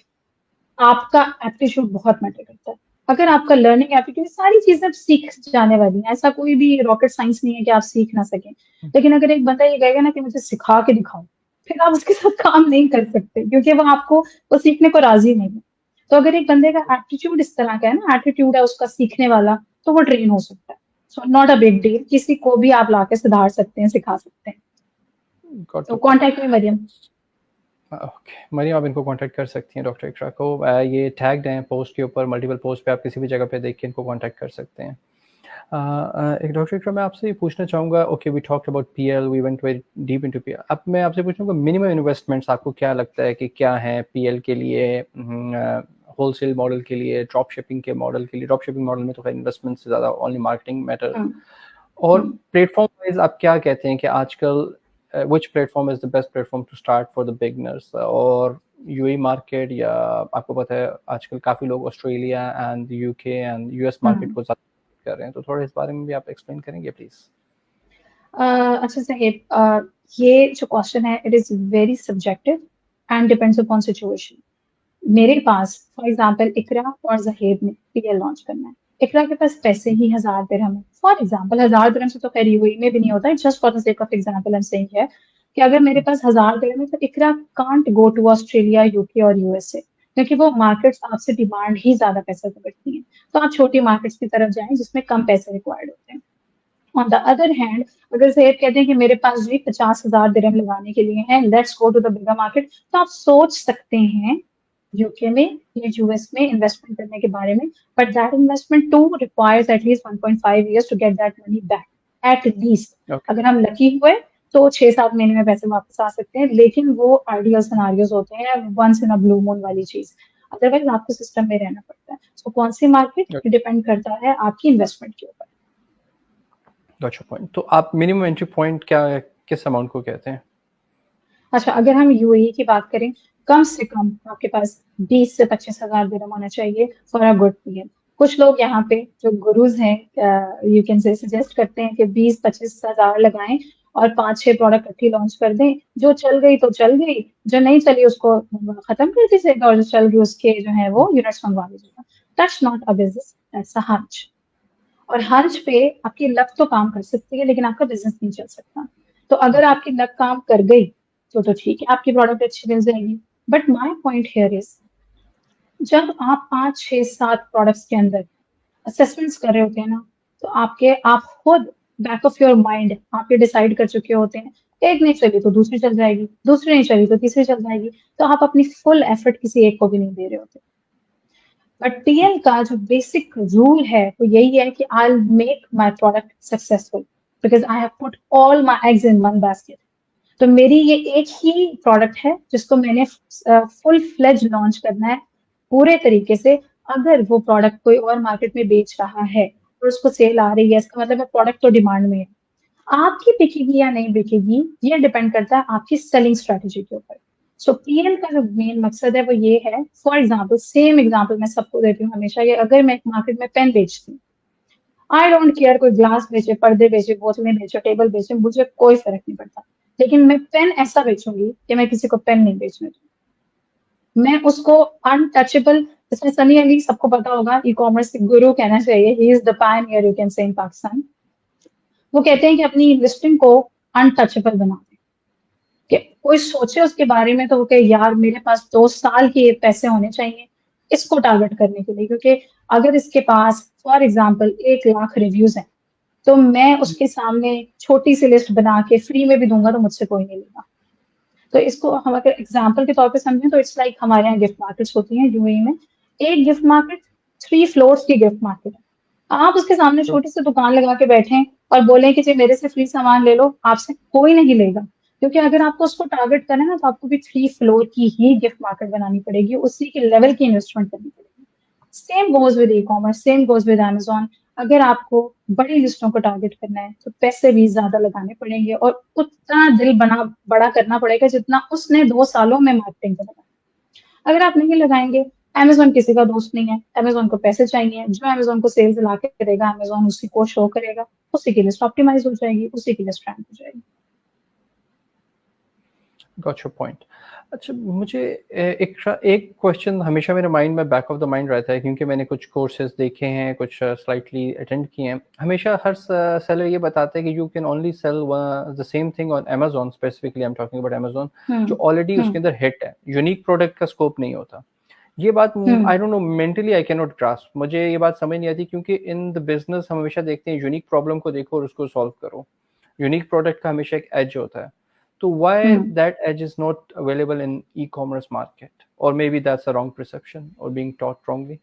आपका एप्टीट्यूड बहुत मैटर करता है। अगर आपका लर्निंग एप्टीट्यूड, सारी चीजें सीख जाने वाली हैं, ऐसा कोई भी रॉकेट साइंस नहीं है कि आप सीख ना सकें। लेकिन अगर एक बंदा ये कहेगा ना कि मुझे सिखा के दिखाओ, फिर आप उसके साथ काम नहीं कर सकते, क्योंकि वो आपको वो सीखने को राजी नहीं है। तो अगर एक बंदे का एप्टीट्यूड इस तरह का है ना, एटीट्यूड है उसका सीखने वाला, तो वो ट्रेन हो सकता है। So not a big deal, किसी को भी आप लाके सुधार सकते हैं, सिखा सकते हैं। गॉट तो द पॉइंट। कॉन्टेक्ट में मरियम। ओके मरियम, आप इनको कांटेक्ट कर सकती हैं डॉक्टर इकरा को। ये टैग्ड हैं पोस्ट के ऊपर, मल्टीपल पोस्ट पे, आप किसी भी जगह पे देख के इनको कांटेक्ट कर सकते हैं। एक डॉक्टर इकरा, मैं आपसे ये पूछना चाहूँगा, okay we talked about PL, we went very deep into PL. अब मैं आपसे पूछूँगा मिनिमम इन्वेस्टमेंट्स आपको क्या लगता है कि क्या हैं पीएल के लिए, होलसेल मॉडल के लिए, ड्रॉप शिपिंग के मॉडल के लिए? ड्रॉप शिपिंग मॉडल में तो खैर इन्वेस्टमेंट से ज़्यादा ओनली मार्केटिंग मैटर। हम्म, और हम्म। प्लेटफॉर्म वाइज आप क्या कहते हैं कि आजकल which platform is the best platform to start for the beginners? और यूएई मार्केट, या आपको पता है आजकल काफ़ी लोग Australia and UK and US market hmm. को ज़्यादा कर रहे हैं, तो थोड़ा इस बारे में भी आप एक्सप्लेन करेंगे प्लीज़? अच्छा साहेब, ये जो क्वेश्चन है it is very subjective and depends upon situation. मेरे पास फॉर एग्जांपल इकरा और जहेब ने पीएल लॉन्च करना है। इकरा के पास पैसे ही 1000 दिरहम है फॉर एग्जांपल। 1000 दिरहम से तो खैर यूएई में भी नहीं होता है, just for the sake of example I am saying है कि अगर मेरे पास 1000 दिरहम है तो इकरा can't go to Australia, UK और यूएसए, क्योंकि वो मार्केट्स आपसे डिमांड ही ज्यादा पैसा करती हैं। तो आप छोटी मार्केट्स की तरफ जाएं जिसमें कम पैसे रिक्वायर्ड होते हैं। ऑन द अदर हैंड, अगर जैब कहते हैं कि मेरे पास भी 50,000 दिरहम लगाने के लिए है, let's go to the bigger market, तो आप सोच सकते हैं यूके में या यूएस में इन्वेस्टमेंट करने के बारे में। But that investment too requires at least 1.5 years to get that money back at okay, अगर हम लकी हुए तो 6-7 महीने में पैसे वापस आ सकते हैं, लेकिन वो आइडियल सिनारियोज होते हैं, once in a blue moon वाली चीज। अदरवाइज आपको सिस्टम में रहना पड़ता है। सो कौन सी मार्केट डिपेंड करता है आपकी इन्वेस्टमेंट के ऊपर। Got your point. तो आप मिनिमम एंट्री पॉइंट क्या, किस अमाउंट को कहते हैं? अच्छा, अगर हम यूएई की बात करें, कम से कम आपके पास 20 से 25,000 दिरहम होना चाहिए फॉर अ गुड पीएल। कुछ लोग यहाँ पे जो गुरुज हैं, यू कैन से सजेस्ट करते हैं कि 20-25,000 लगाएं और 5-6 प्रोडक्ट इकट्ठी लॉन्च कर दें। जो चल गई तो चल गई, जो नहीं चली उसको खत्म कर दीजिएगा, और जो चल गई उसके जो है वो यूनिट्स मंगवा लीजिएगा। That's not a business, that's a hunch. और हंच पे आपकी लक तो काम कर सकती है, लेकिन आपका बिजनेस नहीं चल सकता। तो अगर ओके, आपकी लक काम कर गई तो ठीक है, आपकी प्रोडक्ट अच्छी मिल जाएगी। But my point here is, जब आप 5-6-7 प्रोडक्ट्स के अंदर असेसमेंट्स कर रहे होते हैं ना, तो आप खुद बैक ऑफ योर माइंड आप ये डिसाइड कर चुके होते हैं, एक नहीं चली तो दूसरी चल जाएगी, दूसरी नहीं चली तो तीसरी चल जाएगी। तो आप अपनी फुल एफर्ट किसी एक को भी नहीं दे रहे होते। बट टीएल का जो बेसिक रूल है वो यही है कि I make my product successful because I have put all my eggs in one basket. तो मेरी ये एक ही प्रोडक्ट है जिसको मैंने फुल फ्लेज लॉन्च करना है पूरे तरीके से। अगर वो प्रोडक्ट कोई और मार्केट में बेच रहा है और उसको सेल आ रही है, इसका मतलब है प्रोडक्ट तो डिमांड में है। आपकी बिकेगी या नहीं बिकेगी ये डिपेंड करता है आपकी सेलिंग स्ट्रेटेजी के ऊपर। सो पीएल का जो मेन मकसद है वो ये है, फॉर एग्जाम्पल सेम एग्जाम्पल मैं सबको देती हूँ हमेशा, ये अगर मैं एक मार्केट में पेन बेचती हूँ, आई डोंट केयर कोई ग्लास बेचे, पर्दे बेचे, बोतलें बेचे, टेबल बेचे, मुझे कोई फर्क नहीं पड़ता। लेकिन मैं पेन ऐसा बेचूंगी कि मैं किसी को पेन नहीं बेचने दूँ, मैं उसको अनटचेबल। जैसे सनी अली सबको पता होगा, ई कॉमर्स के गुरु कहना चाहिए, he is the Pioneer you can से इन पाकिस्तान। वो कहते हैं कि अपनी लिस्टिंग को अनटचेबल बना दें, कि कोई सोचे उसके बारे में तो वो कहे यार मेरे पास 2 साल के पैसे होने चाहिए इसको टारगेट करने के लिए, क्योंकि अगर इसके पास फॉर एग्जाम्पल 1 लाख रिव्यूज हैं तो मैं उसके सामने छोटी सी लिस्ट बना के फ्री में भी दूंगा तो मुझसे कोई नहीं लेगा। तो इसको हम अगर एग्जाम्पल के तौर पे समझें तो इट्स लाइक हमारे यहाँ गिफ्ट मार्केट्स होती हैं यूएई में। एक गिफ्ट मार्केट 3 फ्लोर्स की गिफ्ट मार्केट है। आप उसके सामने छोटी सी दुकान लगा के बैठे और बोले कि जी मेरे से फ्री सामान ले लो, आपसे कोई नहीं लेगा, क्योंकि अगर आपको उसको टारगेट करना है ना तो आपको भी 3 फ्लोर की ही गिफ्ट मार्केट बनानी पड़ेगी, उसी के लेवल की इन्वेस्टमेंट करनी पड़ेगी। Same goes with e commerce, same goes with Amazon. अगर आपको बड़ी लिस्टों को टारगेट करना है तो पैसे भी ज्यादा लगाने पड़ेंगे और उतना दिल बना बड़ा करना पड़ेगा जितना उसने 2 सालों में मार्केटिंग में लगाया। अगर आप नहीं लगाएंगे, अमेजोन किसी का दोस्त नहीं है, अमेजोन को पैसे चाहिए, जो अमेजोन को सेल्स ला के करेगा अमेजोन उसी को शो करेगा, उसी की लिस्ट ऑप्टिमाइज हो जाएगी, उसी की लिस्ट रैंक हो जाएगी। Got your point. अच्छा, मुझे एक क्वेश्चन हमेशा मेरे माइंड में बैक ऑफ द माइंड रहता है, क्योंकि मैंने कुछ कोर्सेज देखे हैं, कुछ स्लाइटली अटेंड किए हैं। हमेशा हर सेलर ये बताते हैं कि you can only sell the same thing on Amazon, specifically I am talking about Amazon, जो ऑलरेडी उसके अंदर हिट है। यूनिक प्रोडक्ट का स्कोप नहीं होता। ये बात hmm I don't know, mentally I can not grasp, मुझे ये बात समझ नहीं आती, क्योंकि इन द बिजनेस हम हमेशा देखते हैं यूनिक प्रॉब्लम को देखो और उसको सॉल्व करो। यूनिक प्रोडक्ट का हमेशा एक एज होता है, तो why hmm that edge is not available in e commerce market, और may be that's a wrong perception और being taught wrongly.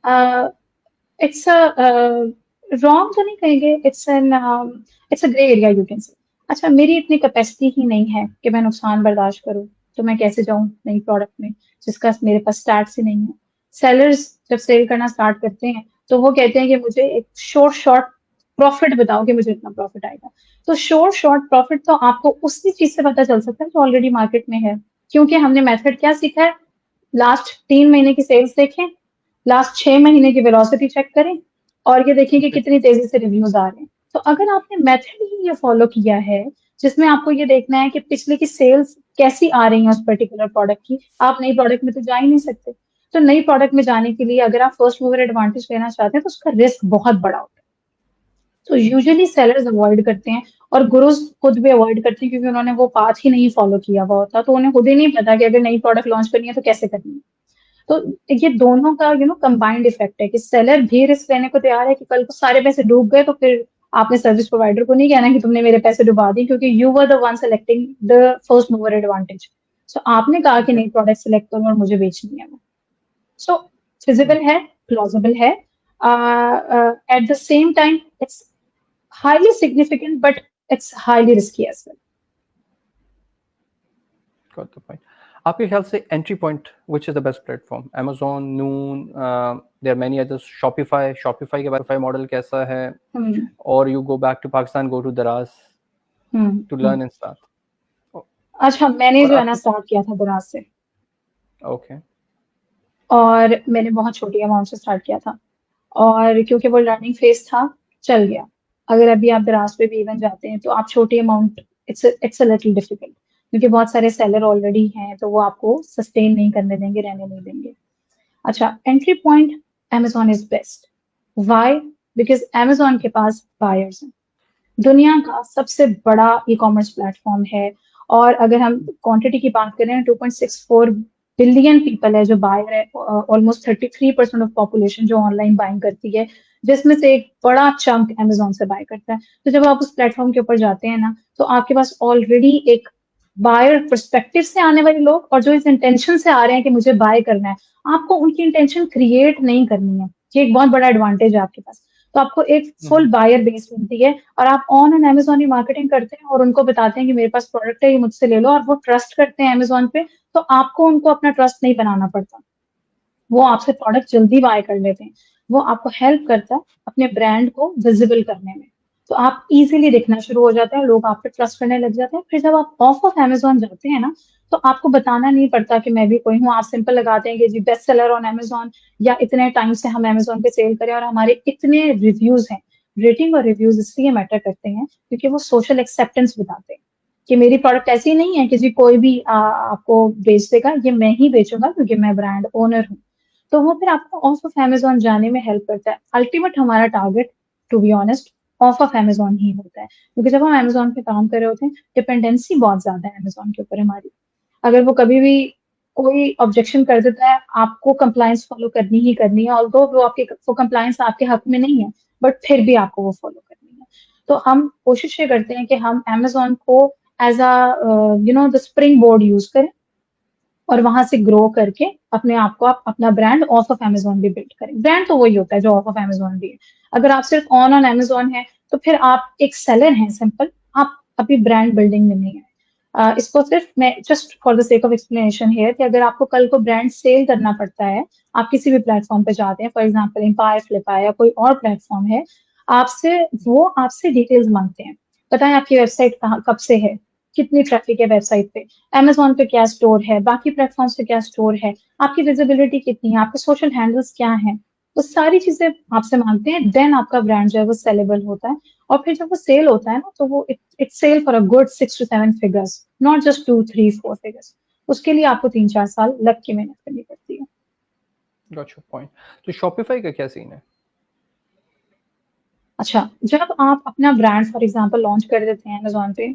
It's a wrong तो नहीं कहेंगे, it's a grey area you can say. अच्छा, मेरी इतनी कैपेसिटी ही नहीं है कि मैं नुकसान बर्दाश्त करूं, तो मैं कैसे जाऊं नई प्रोडक्ट में जिसका मेरे पास स्टार्ट ही नहीं है। सेलर्स जब सेल करना स्टार्ट करते हैं तो वो कहते हैं कि मुझे एक शॉर्ट शॉर्ट प्रॉफिट बताओ कि मुझे इतना प्रॉफिट आएगा। तो शॉर्ट शॉर्ट प्रॉफिट तो आपको उसी चीज से पता चल सकता है जो ऑलरेडी मार्केट में है, क्योंकि हमने मेथड क्या सीखा है, लास्ट 3 महीने की सेल्स देखें, लास्ट 6 महीने की वेलोसिटी चेक करें, और ये देखें कि कितनी तेजी से रिव्यूज आ रहे हैं। तो अगर आपने मेथड ही ये फॉलो किया है जिसमें आपको ये देखना है कि पिछले की सेल्स कैसी आ रही है उस पर्टिकुलर प्रोडक्ट की, आप नई प्रोडक्ट में तो जा ही नहीं सकते। तो नई प्रोडक्ट में जाने के लिए अगर आप फर्स्ट मूवर एडवांटेज लेना चाहते हैं तो उसका रिस्क बहुत बड़ा होता है। तो यूजुअली सेलर्स अवॉइड करते हैं, और गुरुज खुद भी अवॉइड करते हैं, क्योंकि उन्होंने वो पाथ ही नहीं फॉलो किया हुआ होता, तो उन्हें खुद ही नहीं पता कि अगर नई प्रोडक्ट लॉन्च करनी है तो कैसे करनी है। तो ये दोनों का कंबाइंड इफेक्ट है कि सेलर भी रिस्क लेने को तैयार है कि कल को सारे पैसे डूब गए तो फिर आपने सर्विस प्रोवाइडर को नहीं कहना कि तुमने मेरे पैसे डुबा दिए, क्योंकि you were the one selecting the first mover advantage. So आपने कहा कि नई प्रोडक्ट सेलेक्ट करो और मुझे बेचनी है वो। सो फिजिबल है, प्लॉजिबल है, at the same time it's highly significant, but it's highly risky as well. Got the point. आपके ख्याल से entry point which is the best platform? Amazon, Noon, there are many others, Shopify के बारे में model कैसा है, hmm और you go back to Pakistan, go to Daraz to hmm. Learn and start? अच्छा, मैंने और जो है ना आपकी, स्टार्ट किया था दराज से, ओके, और मैंने बहुत छोटी अमाउंट से स्टार्ट किया था, और क्योंकि वो लर्निंग फेज था, चल गया। अगर अभी आप दराज पे भी इवन जाते हैं तो आप छोटी amount, it's a little difficult, क्योंकि बहुत सारे सेलर ऑलरेडी हैं तो वो आपको सस्टेन नहीं करने देंगे, रहने नहीं देंगे। अच्छा, entry point, Amazon is best. Why? Because Amazon के पास बायर्स हैं, दुनिया का सबसे बड़ा ई कॉमर्स प्लेटफॉर्म है। और अगर हम क्वांटिटी की बात करें, 2.64 बिलियन पीपल है जो बायर है, ऑलमोस्ट 33% ऑफ पॉपुलेशन जो ऑनलाइन बाइंग करती है, जिसमें से एक बड़ा चंक अमेजोन से बाय करता है। तो जब आप उस प्लेटफॉर्म के ऊपर जाते हैं ना, तो आपके पास ऑलरेडी एक बायर पर्सपेक्टिव से आने वाले लोग, और जो इस इंटेंशन से आ रहे हैं कि मुझे बाय करना है, आपको उनकी इंटेंशन क्रिएट नहीं करनी है। ये एक बहुत बड़ा एडवांटेज है आपके पास। तो आपको एक फुल बायर बेस मिलती है, और आप on and Amazon he marketing करते हैं और उनको बताते हैं कि मेरे पास प्रोडक्ट है, ये मुझसे ले लो, और वो ट्रस्ट करते हैं अमेजोन पे। तो आपको उनको अपना ट्रस्ट नहीं बनाना पड़ता, वो आपसे प्रोडक्ट जल्दी बाय कर लेते हैं। वो आपको हेल्प करता है अपने ब्रांड को विजिबल करने में। तो आप इजीली दिखना शुरू हो जाते हैं, लोग आप पे ट्रस्ट करने लग जाते हैं। फिर जब आप ऑफ अमेजोन जाते हैं ना, तो आपको बताना नहीं पड़ता कि मैं भी कोई हूँ, आप सिंपल लगाते हैं कि जी बेस्ट सेलर ऑन अमेजोन, या इतने टाइम से हम अमेजोन पे सेल करें और हमारे इतने रिव्यूज हैं। रेटिंग और रिव्यूज इसलिए मैटर करते हैं क्योंकि वो सोशल एक्सेप्टेंस बताते हैं कि मेरी प्रोडक्ट ऐसी नहीं है कि जी कोई भी आपको बेच देगा, ये मैं ही बेचूंगा क्योंकि मैं ब्रांड ओनर हूँ। तो वो फिर आपको ऑफ ऑफ अमेजोन जाने में हेल्प करता है। अल्टीमेट हमारा टारगेट, to be honest, of of Amazon ही होता है, क्योंकि जब हम अमेजोन पे काम कर रहे होते हैं, डिपेंडेंसी बहुत ज्यादा है अमेजोन के ऊपर हमारी। अगर वो कभी भी कोई ऑब्जेक्शन कर देता है, आपको कंप्लायंस फॉलो करनी ही करनी है, ऑल्दो वो कंप्लायंस आपके हक में नहीं है, बट फिर भी आपको वो फॉलो करनी है। तो हम कोशिश ये करते हैं कि हम अमेजोन को as a the springboard use करें, और वहां से ग्रो करके अपने आप को, आप अपना ब्रांड ऑफ ऑफ अमेजोन भी बिल्ड करें। ब्रांड तो वही होता है जो ऑफ ऑफ अमेजोन भी है। अगर आप सिर्फ ऑन ऑन अमेजोन है तो फिर आप एक सेलर हैं सिंपल, आप अभी ब्रांड बिल्डिंग में नहीं है। इसको सिर्फ मैं just for the sake of explanation here, कि अगर आपको कल को ब्रांड सेल करना पड़ता है, आप किसी भी प्लेटफॉर्म पे जाते हैं, फॉर एग्जाम्पल एम्पायर, फ्लिपकार्ट या कोई और प्लेटफॉर्म है, आपसे वो आपसे डिटेल्स मांगते हैं। बताएं आपकी वेबसाइट कहाँ कब से है, कितनी ट्रैफिक है वेबसाइट पे, अमेजोन पे क्या स्टोर है, बाकी प्लेटफॉर्म्स पे क्या स्टोर है, आपकी विजिबिलिटी कितनी है, आपके सोशल हैंडल्स क्या हैं, वो सारी चीजें आपसे मांगते हैं। देन आपका ब्रांड जो है वो सेलेबल होता है। और फिर जब वो सेल होता है ना, तो वो it's sell for a good 6 to 7 figures, not just 2 3 4 figures. उसके लिए आपको 3 4 साल लग के मेहनत करनी पड़ती है। Got your point. तो शॉपिफाई का क्या सीन है? अच्छा, जब आप अपना ब्रांड फॉर एग्जाम्पल लॉन्च कर देते हैं अमेजोन पे,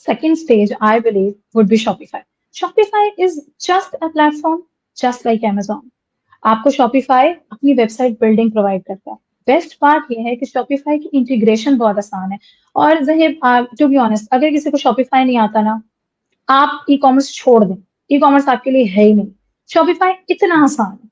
second stage, I believe, would be Shopify. Shopify is just a platform, just like Amazon. आपको शॉपिफाई अपनी वेबसाइट बिल्डिंग प्रोवाइड करता है। बेस्ट पार्ट ये है कि शॉपिफाई की इंटीग्रेशन बहुत आसान है। और जहीर, टू बी ऑनेस्ट, अगर किसी को शॉपिफाई नहीं आता ना, आप ई कॉमर्स छोड़ दें, ई कॉमर्स आपके लिए है ही नहीं। शॉपिफाई इतना आसान है।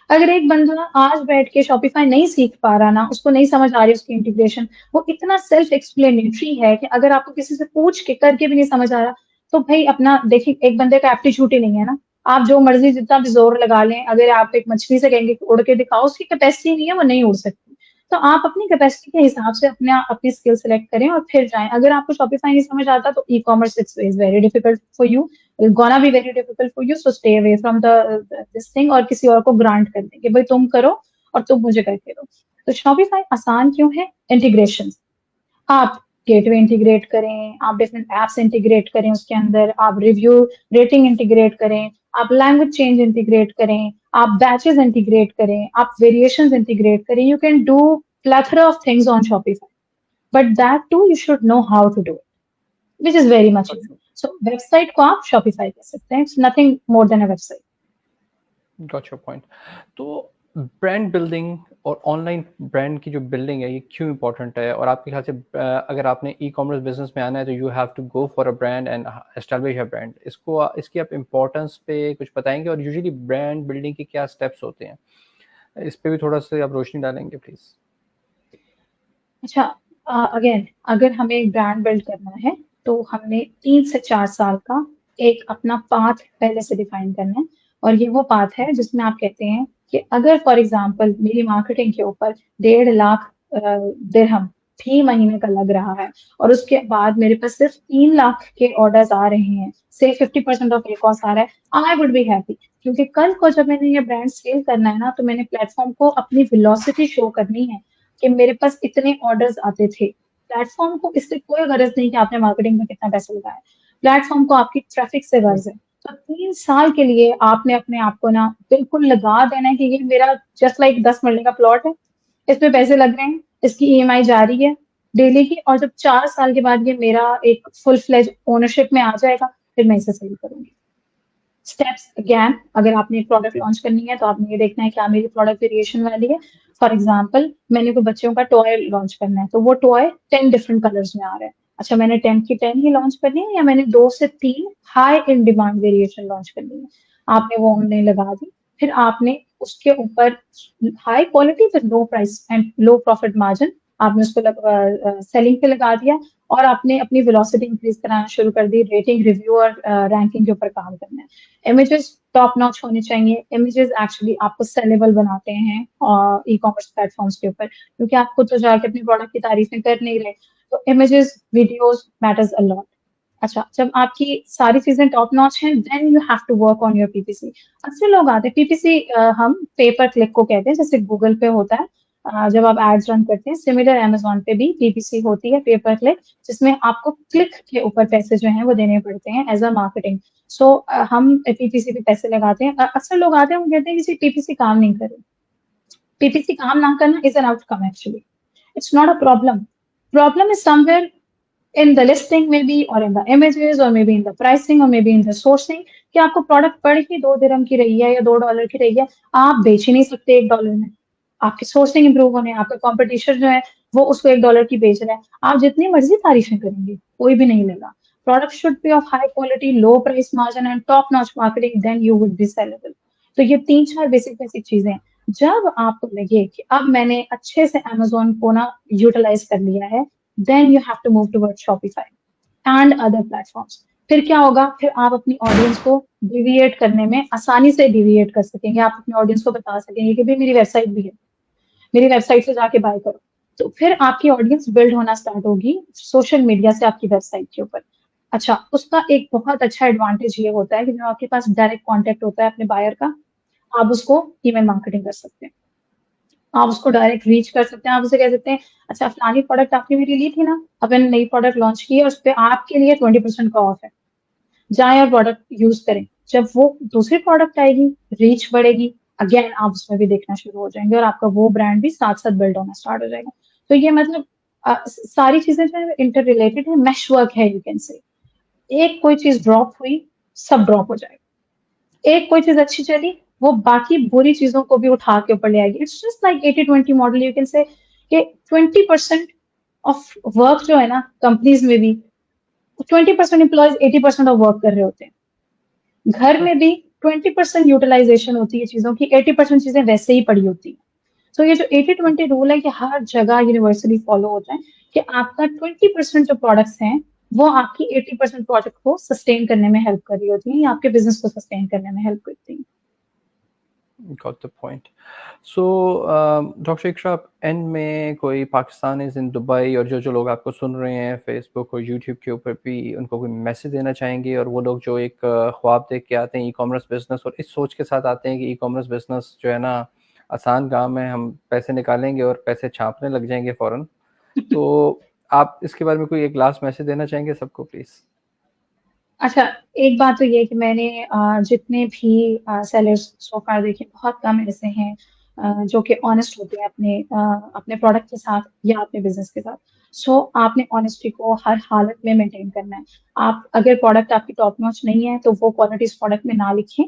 अगर एक बंदा आज बैठ के शॉपिफाई नहीं सीख पा रहा ना, उसको नहीं समझ आ रही उसकी इंटीग्रेशन, वो इतना सेल्फ एक्सप्लेनेटरी है कि अगर आपको किसी से पूछ के करके भी नहीं समझ आ रहा, तो भाई अपना देखिए, एक बंदे का एप्टीट्यूड ही नहीं है ना। आप जो मर्जी जितना भी जोर लगा लें, अगर आप एक मछली से कहेंगे कि उड़ के दिखाओ, उसकी कैपेसिटी नहीं है, वो नहीं उड़ सकती। तो आप अपनी कैपेसिटी के हिसाब से अपनी स्किल सेलेक्ट करें और फिर जाएं। अगर आपको शॉपिफाई नहीं समझ आता तो e commerce is very difficult for you, gonna be very difficult for you, so stay away from the this thing, और किसी और को ग्रांट कर देंगे भाई तुम करो और तुम मुझे करके दो। तो शॉपिफाई आसान क्यों है? इंटीग्रेशन। आप गेटवे इंटीग्रेट करें, आप डिफरेंट एप्स इंटीग्रेट करें उसके अंदर, आप रिव्यू रेटिंग इंटीग्रेट करें, आप लैंग्वेज चेंज इंटीग्रेट करें, आप बैचेस इंटीग्रेट करें, आप वेरिएशंस इंटीग्रेट करें। You can do plethora of things on Shopify, but that too you should know how to do it, which is very much easy. So website को आप Shopify कह सकते हैं, it's nothing more than a website. Got your point. तो brand building और online brand की जो building है ये क्यों इंपॉर्टेंट है, और आपके ख्याल से अगर आपने ई कॉमर्स बिजनेस में आना है तो you have to go for a brand and establish a brand, इसकी आप इम्पोर्टेंस पे कुछ बताएंगे, और यूजुअली ब्रांड बिल्डिंग के क्या स्टेप्स होते हैं, इस पे भी थोड़ा सा आप रोशनी डालेंगे प्लीज। अच्छा, अगेन अगर हमें एक ब्रांड बिल्ड करना है तो हमने 3 से 4 साल का एक अपना पाथ पहले से डिफाइन करना है। और ये वो पाथ है जिसमें आप कहते हैं कि अगर फॉर एग्जांपल मेरी मार्केटिंग के ऊपर 1.5 लाख दिरहम फी महीने का लग रहा है, और उसके बाद मेरे पास सिर्फ 3 लाख के ऑर्डर्स आ रहे हैं, से 50% ऑफ ये कॉस्ट आ रहा है, आई वुड बी हैप्पी। क्योंकि कल को जब मैंने ये ब्रांड स्केल करना है ना, तो मैंने प्लेटफॉर्म को अपनी वेलोसिटी शो करनी है कि मेरे पास इतने ऑर्डर्स आते थे। प्लेटफॉर्म को इससे कोई गरज नहीं कि आपने मार्केटिंग में कितना पैसा लगाया है, प्लेटफॉर्म को आपकी ट्रैफिक से गर्ज है। तो 3 साल के लिए आपने अपने आप को ना बिल्कुल लगा देना है कि ये मेरा जस्ट लाइक 10 मरले का प्लॉट है, इसमें पैसे लग रहे हैं, इसकी ईएमआई जारी है डेली की, और जब 4 साल के बाद ये मेरा एक फुल फ्लेज ओनरशिप में आ जाएगा, फिर मैं इसे सेल करूंगी। स्टेप्स अगेन, अगर आपने एक प्रोडक्ट लॉन्च करनी है तो आपने ये देखना है क्या मेरी प्रोडक्ट वेरिएशन वाली है। फॉर एग्जाम्पल, मैंने कोई बच्चों का टॉय लॉन्च करना है, तो वो टॉय 10 डिफरेंट कलर्स में आ रहा है। अच्छा, मैंने 10 की 10 ही लॉन्च करनी है, या मैंने 2 से 3 high in demand variation launch करनी है? आपने वो ऑनलाइन लगा दी, फिर आपने उसके ऊपर high quality with low price and low profit margin, आपने उसको सेलिंग पे लगा दिया, और आपने अपनी वेलोसिटी इंक्रीज कराना शुरू कर दी, रेटिंग, रिव्यू और रैंकिंग के ऊपर काम करना है। इमेजेस टॉप नॉच होने चाहिए। इमेजेस एक्चुअली आपको सेलेबल बनाते हैं ई कॉमर्स प्लेटफॉर्म्स के ऊपर, क्योंकि आप खुद तो जाके अपनी प्रोडक्ट की तारीफें कर नहीं रहे। तो images, videos matters a lot. अच्छा, जब आपकी सारी चीजें टॉप नॉच हैं, then you have to work on your PPC. अक्सर लोग आते हैं पीपीसी, हम पेपर क्लिक को कहते हैं, जैसे गूगल पे होता है, जब आप एड्स रन करते हैं, सिमिलर अमेजोन पे भी पीपीसी होती है, पेपर क्लिक, जिसमें आपको क्लिक के ऊपर पैसे जो हैं वो देने पड़ते हैं एज अ मार्केटिंग। सो हम पीपीसी पे पैसे लगाते हैं। अक्सर लोग आते हैं, वो कहते हैं कि पीपीसी काम नहीं करे। पीपीसी काम ना करना is an outcome actually, it's not a problem. Problem is somewhere in the listing maybe, or in the images, or maybe in the pricing, or maybe in the sourcing, कि आपको product पड़ ही 2 दिरहम की रही है या $2 की रही है, आप बेच ही नहीं सकते $1 में। आपकी सोर्सिंग इंप्रूव होने, आपका कॉम्पिटिशन जो है वो उसको $1 की बेच रहा है, आप जितनी मर्जी तारीफें करेंगे कोई भी नहीं लेगा। Product should be of high quality, low price margin and top notch marketing, then you would be sellable. तो ये 3-4 बेसिक बेसिक चीजें हैं। जब आपको लगे कि अब मैंने अच्छे से Amazon को ना यूटिलाइज कर लिया है, then you have to move towards Shopify and other platforms. फिर क्या होगा? फिर आप अपनी ऑडियंस को डिविएट करने में आसानी से डिविएट कर सकेंगे। आप अपनी ऑडियंस को बता सकेंगे कि भाई मेरी वेबसाइट भी है, मेरी वेबसाइट से जाके बाय करो। तो फिर आपकी ऑडियंस बिल्ड होना स्टार्ट होगी सोशल मीडिया से आपकी वेबसाइट के ऊपर। अच्छा, उसका एक बहुत अच्छा एडवांटेज ये होता है कि जब आपके पास डायरेक्ट कॉन्टेक्ट होता है अपने बायर का, आप उसको ईमेल मार्केटिंग कर सकते हैं, आप उसको डायरेक्ट रीच कर सकते हैं। आप उसे कह सकते हैं, अच्छा फलानी प्रोडक्ट आपने मेरी ली थी ना, अब मैंने नई प्रोडक्ट लॉन्च की है, उस पर आपके लिए 20% का ऑफ है, जाएं और प्रोडक्ट यूज करें। जब वो दूसरी प्रोडक्ट आएगी, रीच बढ़ेगी, अगेन आप उसमें भी देखना शुरू हो जाएंगे, और आपका वो ब्रांड भी साथ साथ बिल्ड होना स्टार्ट हो जाएगा। तो ये मतलब सारी चीजें जो है इंटर रिलेटेड है, मैश वर्क है, यू कैन से। एक कोई चीज ड्रॉप हुई, सब ड्रॉप हो जाएगा। एक कोई चीज अच्छी चली, वो बाकी बुरी चीजों को भी उठा के ऊपर ले आएगी। It's just like 80-20 model, you can से कि 20% ऑफ वर्क जो है ना कंपनीज में भी, 20% एम्प्लॉयज 80% ऑफ वर्क कर रहे होते हैं। घर में भी 20% यूटिलाइजेशन होती है चीजों की, 80% चीजें वैसे ही पड़ी होती है। तो ये जो 80-20 रूल है कि हर जगह यूनिवर्सली फॉलो होता है कि आपका 20% जो प्रोडक्ट्स हैं वो आपकी 80% प्रोडक्ट को सस्टेन करने में हेल्प कर रही होती है, या आपके बिजनेस को सस्टेन करने में हेल्प करती है। Got the point. So, doctor Iqra, end में कोई पाकिस्तानीज़ इन दुबई और जो लोग आपको सुन रहे हैं फेसबुक और यूट्यूब के ऊपर भी, उनको कोई मैसेज देना चाहेंगे? और वो लोग जो एक ख्वाब देख के आते हैं ई कॉमर्स बिजनेस और इस सोच के साथ आते हैं कि ई कॉमर्स बिजनेस जो है ना आसान काम है, हम पैसे निकालेंगे और पैसे छापने लग जाएंगे फ़ौरन, तो आप इसके बारे में कोई एक लास्ट मैसेज देना चाहेंगे सबको प्लीज़? अच्छा, एक बात तो ये है कि मैंने जितने भी सेलर्स सो फार देखे, बहुत कम ऐसे हैं जो कि ऑनेस्ट होते हैं अपने प्रोडक्ट के साथ या अपने बिजनेस के साथ। सो आपने ऑनेस्टी को हर हालत में मेंटेन करना है। आप अगर प्रोडक्ट आपकी टॉप नॉच नहीं है तो वो क्वालिटी इस प्रोडक्ट में ना लिखें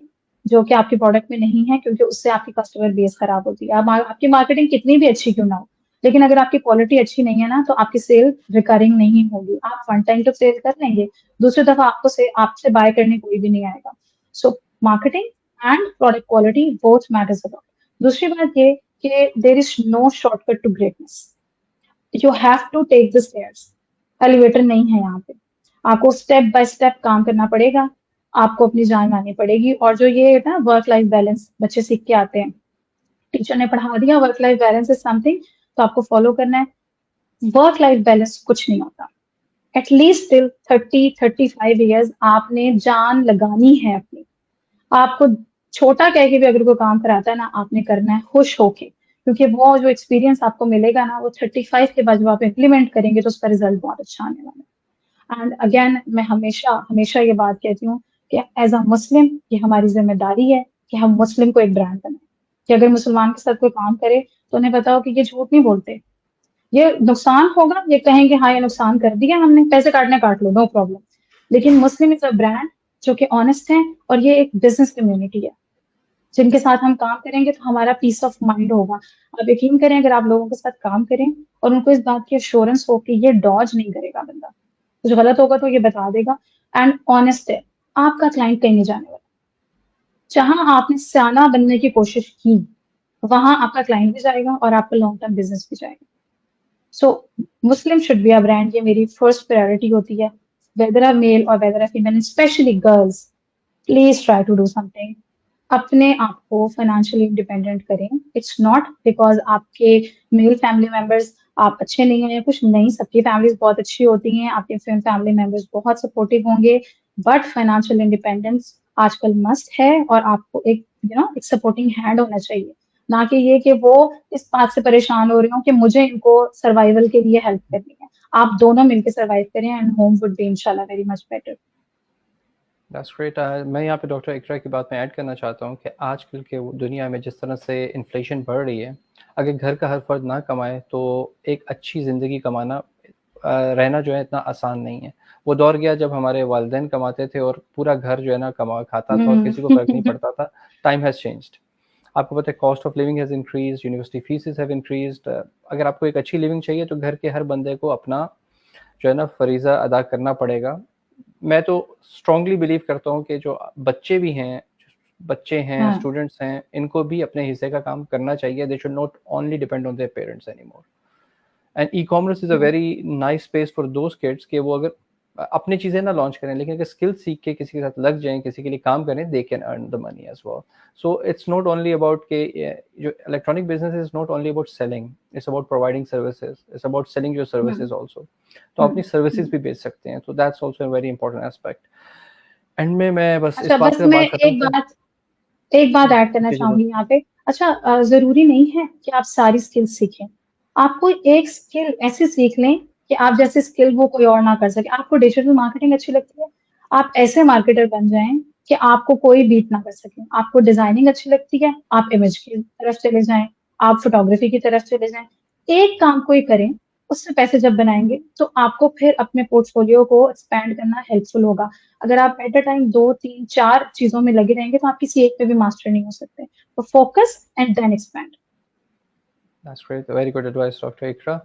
जो कि आपके प्रोडक्ट में नहीं है, क्योंकि उससे आपकी कस्टमर बेस खराब होती है। आपकी मार्केटिंग कितनी भी अच्छी क्यों ना हो, लेकिन अगर आपकी क्वालिटी अच्छी नहीं है ना तो आपकी सेल रिकरिंग नहीं होगी। आप वन टाइम तो सेल कर लेंगे, दूसरी दफा आपसे बाय करने कोई भी नहीं आएगा। So marketing and product quality both matters about. दूसरी बात ये कि there is no shortcut to greatness, you have to take the stairs. Elevator नहीं है यहाँ पे, आपको स्टेप बाय स्टेप काम करना पड़ेगा, आपको अपनी जान लानी पड़ेगी। और जो ये ना वर्क लाइफ बैलेंस बच्चे सीख के आते हैं, टीचर ने पढ़ा दिया work life balance is something, तो आपको फॉलो करना है। वर्क लाइफ बैलेंस कुछ नहीं होता। एटलीस्ट टिल 30-35 ईयर्स आपने जान लगानी है अपनी। आपको छोटा कह के भी अगर कोई काम कराता है ना, आपने करना है खुश होके, क्योंकि वो जो एक्सपीरियंस आपको मिलेगा ना, वो 35 के बाद जब आप इम्प्लीमेंट करेंगे तो उसका रिजल्ट बहुत अच्छा आने वाला है। एंड अगेन मैं हमेशा हमेशा ये बात कहती हूँ कि एज अ मुस्लिम ये हमारी जिम्मेदारी है कि हम मुस्लिम को एक ब्रांड बनाए, कि अगर मुसलमान के साथ कोई काम करे तो उन्हें बताओ कि ये झूठ नहीं बोलते, ये नुकसान होगा, ये कहेंगे हाँ ये नुकसान कर दिया हमने, पैसे काटने काट लो, नो प्रॉब्लम। लेकिन मुस्लिम इज अ ब्रांड जो कि ऑनेस्ट है, और ये एक बिजनेस कम्युनिटी है जिनके साथ हम काम करेंगे तो हमारा पीस ऑफ माइंड होगा। आप यकीन करें, अगर आप लोगों के साथ काम करें और उनको इस बात की अश्योरेंस हो कि ये डॉज नहीं करेगा बंदा, कुछ गलत होगा तो ये बता देगा एंड ऑनेस्ट है, आपका क्लाइंट कहीं नहीं जाने वाला। जहां आपने सियाना बनने की कोशिश की, वहां आपका क्लाइंट भी जाएगा और आपका लॉन्ग टर्म बिजनेस भी जाएगा। So Muslim should be a brand, ये मेरी फर्स्ट प्रायोरिटी होती है। वेदर अ मेल और whether a female, specially girls, please try to do something. अपने आप को फाइनेंशियली इंडिपेंडेंट करें। इट्स नॉट बिकॉज आपके मेल फैमिली मेंबर्स आप अच्छे नहीं हैं, कुछ नहीं, सबकी फैमिलीज बहुत अच्छी होती हैं, आपके फैमिली मेंबर्स बहुत सपोर्टिव होंगे, बट फाइनेंशियल इंडिपेंडेंस आजकल मस्ट है, और आपको एक एक सपोर्टिंग हैंड होना चाहिए। ना कि ये कि वो इस बात से परेशान हो रहे हो कि मुझे इनको सर्वाइवल के लिए हेल्प करनी है। आप दोनों मिलकर सर्वाइव करें एंड होम वुड बी इंशाल्लाह very much better. That's great. मैं यहाँ पे डॉक्टर इकरा की बात में ऐड करना चाहता हूँ कि आजकल के दुनिया में जिस तरह से इन्फ्लेशन बढ़ रही है, अगर घर का हर फर्द ना कमाए तो एक अच्छी ज़िंदगी कमाना रहना जो है इतना आसान नहीं है। वो दौर गया जब हमारे वालिदैन कमाते थे और पूरा घर जो है ना कमा खाता था और किसी को फ़र्क नहीं पड़ता था। Time has changed. आपको पता है cost of living has increase, university fees have increased. अगर आपको एक अच्छी लिविंग चाहिए तो घर के हर बंदे को अपना जो है ना फ़रीज़ा अदा करना पड़ेगा। मैं तो स्ट्रांगली बिलीव करता हूँ कि जो बच्चे हैं, हाँ, स्टूडेंट्स हैं, इनको भी अपने हिस्से का काम करना चाहिए। They should not only depend on their parents anymore. And e-commerce is a very nice space for those kids कि वो अगर अपनी चीज़ें ना लॉन्च करें, लेकिन अगर स्किल सीख के किसी के साथ लग जाएँ, किसी के लिए काम करें, they can earn the money as well. So it's not only about के जो electronic business is not only about selling, it's about providing services, it's about selling your services also. तो अपनी सर्विसेज़ भी बेच सकते हैं, तो that's also a very important aspect. And में मैं बस अच्छा, इस बात बस के साथ मैं बात खत्म कर एक बात ऐड करना जी, जी, चाहूंगी यहाँ पे। अच्छा, जरूरी नहीं है कि आप सारी स्किल सीखें। आप कोई एक स्किल ऐसी सीख लें कि आप जैसे स्किल वो कोई और ना कर सके। आपको डिजिटल मार्केटिंग अच्छी लगती है, आप ऐसे मार्केटर बन जाएं कि आपको कोई बीट ना कर सके। आपको डिजाइनिंग अच्छी लगती है, आप इमेज की तरफ चले जाएं, आप फोटोग्राफी की तरफ चले जाएं। एक काम कोई करें, उससे पैसे जब बनाएँगे, तो आपको फिर अपने पोर्टफोलियो को एक्सपैंड करना हेल्पफुल होगा। अगर आप एट अ टाइम 2, 3, 4 चीज़ों में लगे रहेंगे, तो आप किसी एक पे भी मास्टर नहीं हो सकते। तो focus and then expand. That's great, very good advice doctor Iqra.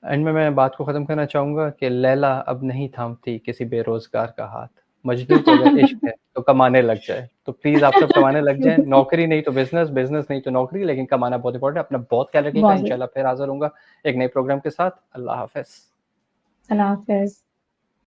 End में मैं बात को ख़त्म करना चाहूँगा कि लैला अब नहीं थामती किसी बेरोज़गार का हाथ। मजनू को अगर इश्क है तो कमाने लग जाए। तो प्लीज़ आप सब कमाने लग जाएँ। नौकरी नहीं तो बिज़नेस, बिज़नेस नहीं तो नौकरी, लेकिन कमाना बहुत इम्पोर्टेंट है। अपना बहुत ख्याल रखिएगा। बहुत ज़रूरी। इंशाल्लाह फिर हाज़िर होऊँगा एक नए प्रोग्राम के साथ। अल्लाह हाफ़िज़। अल्लाह हाफ़िज़।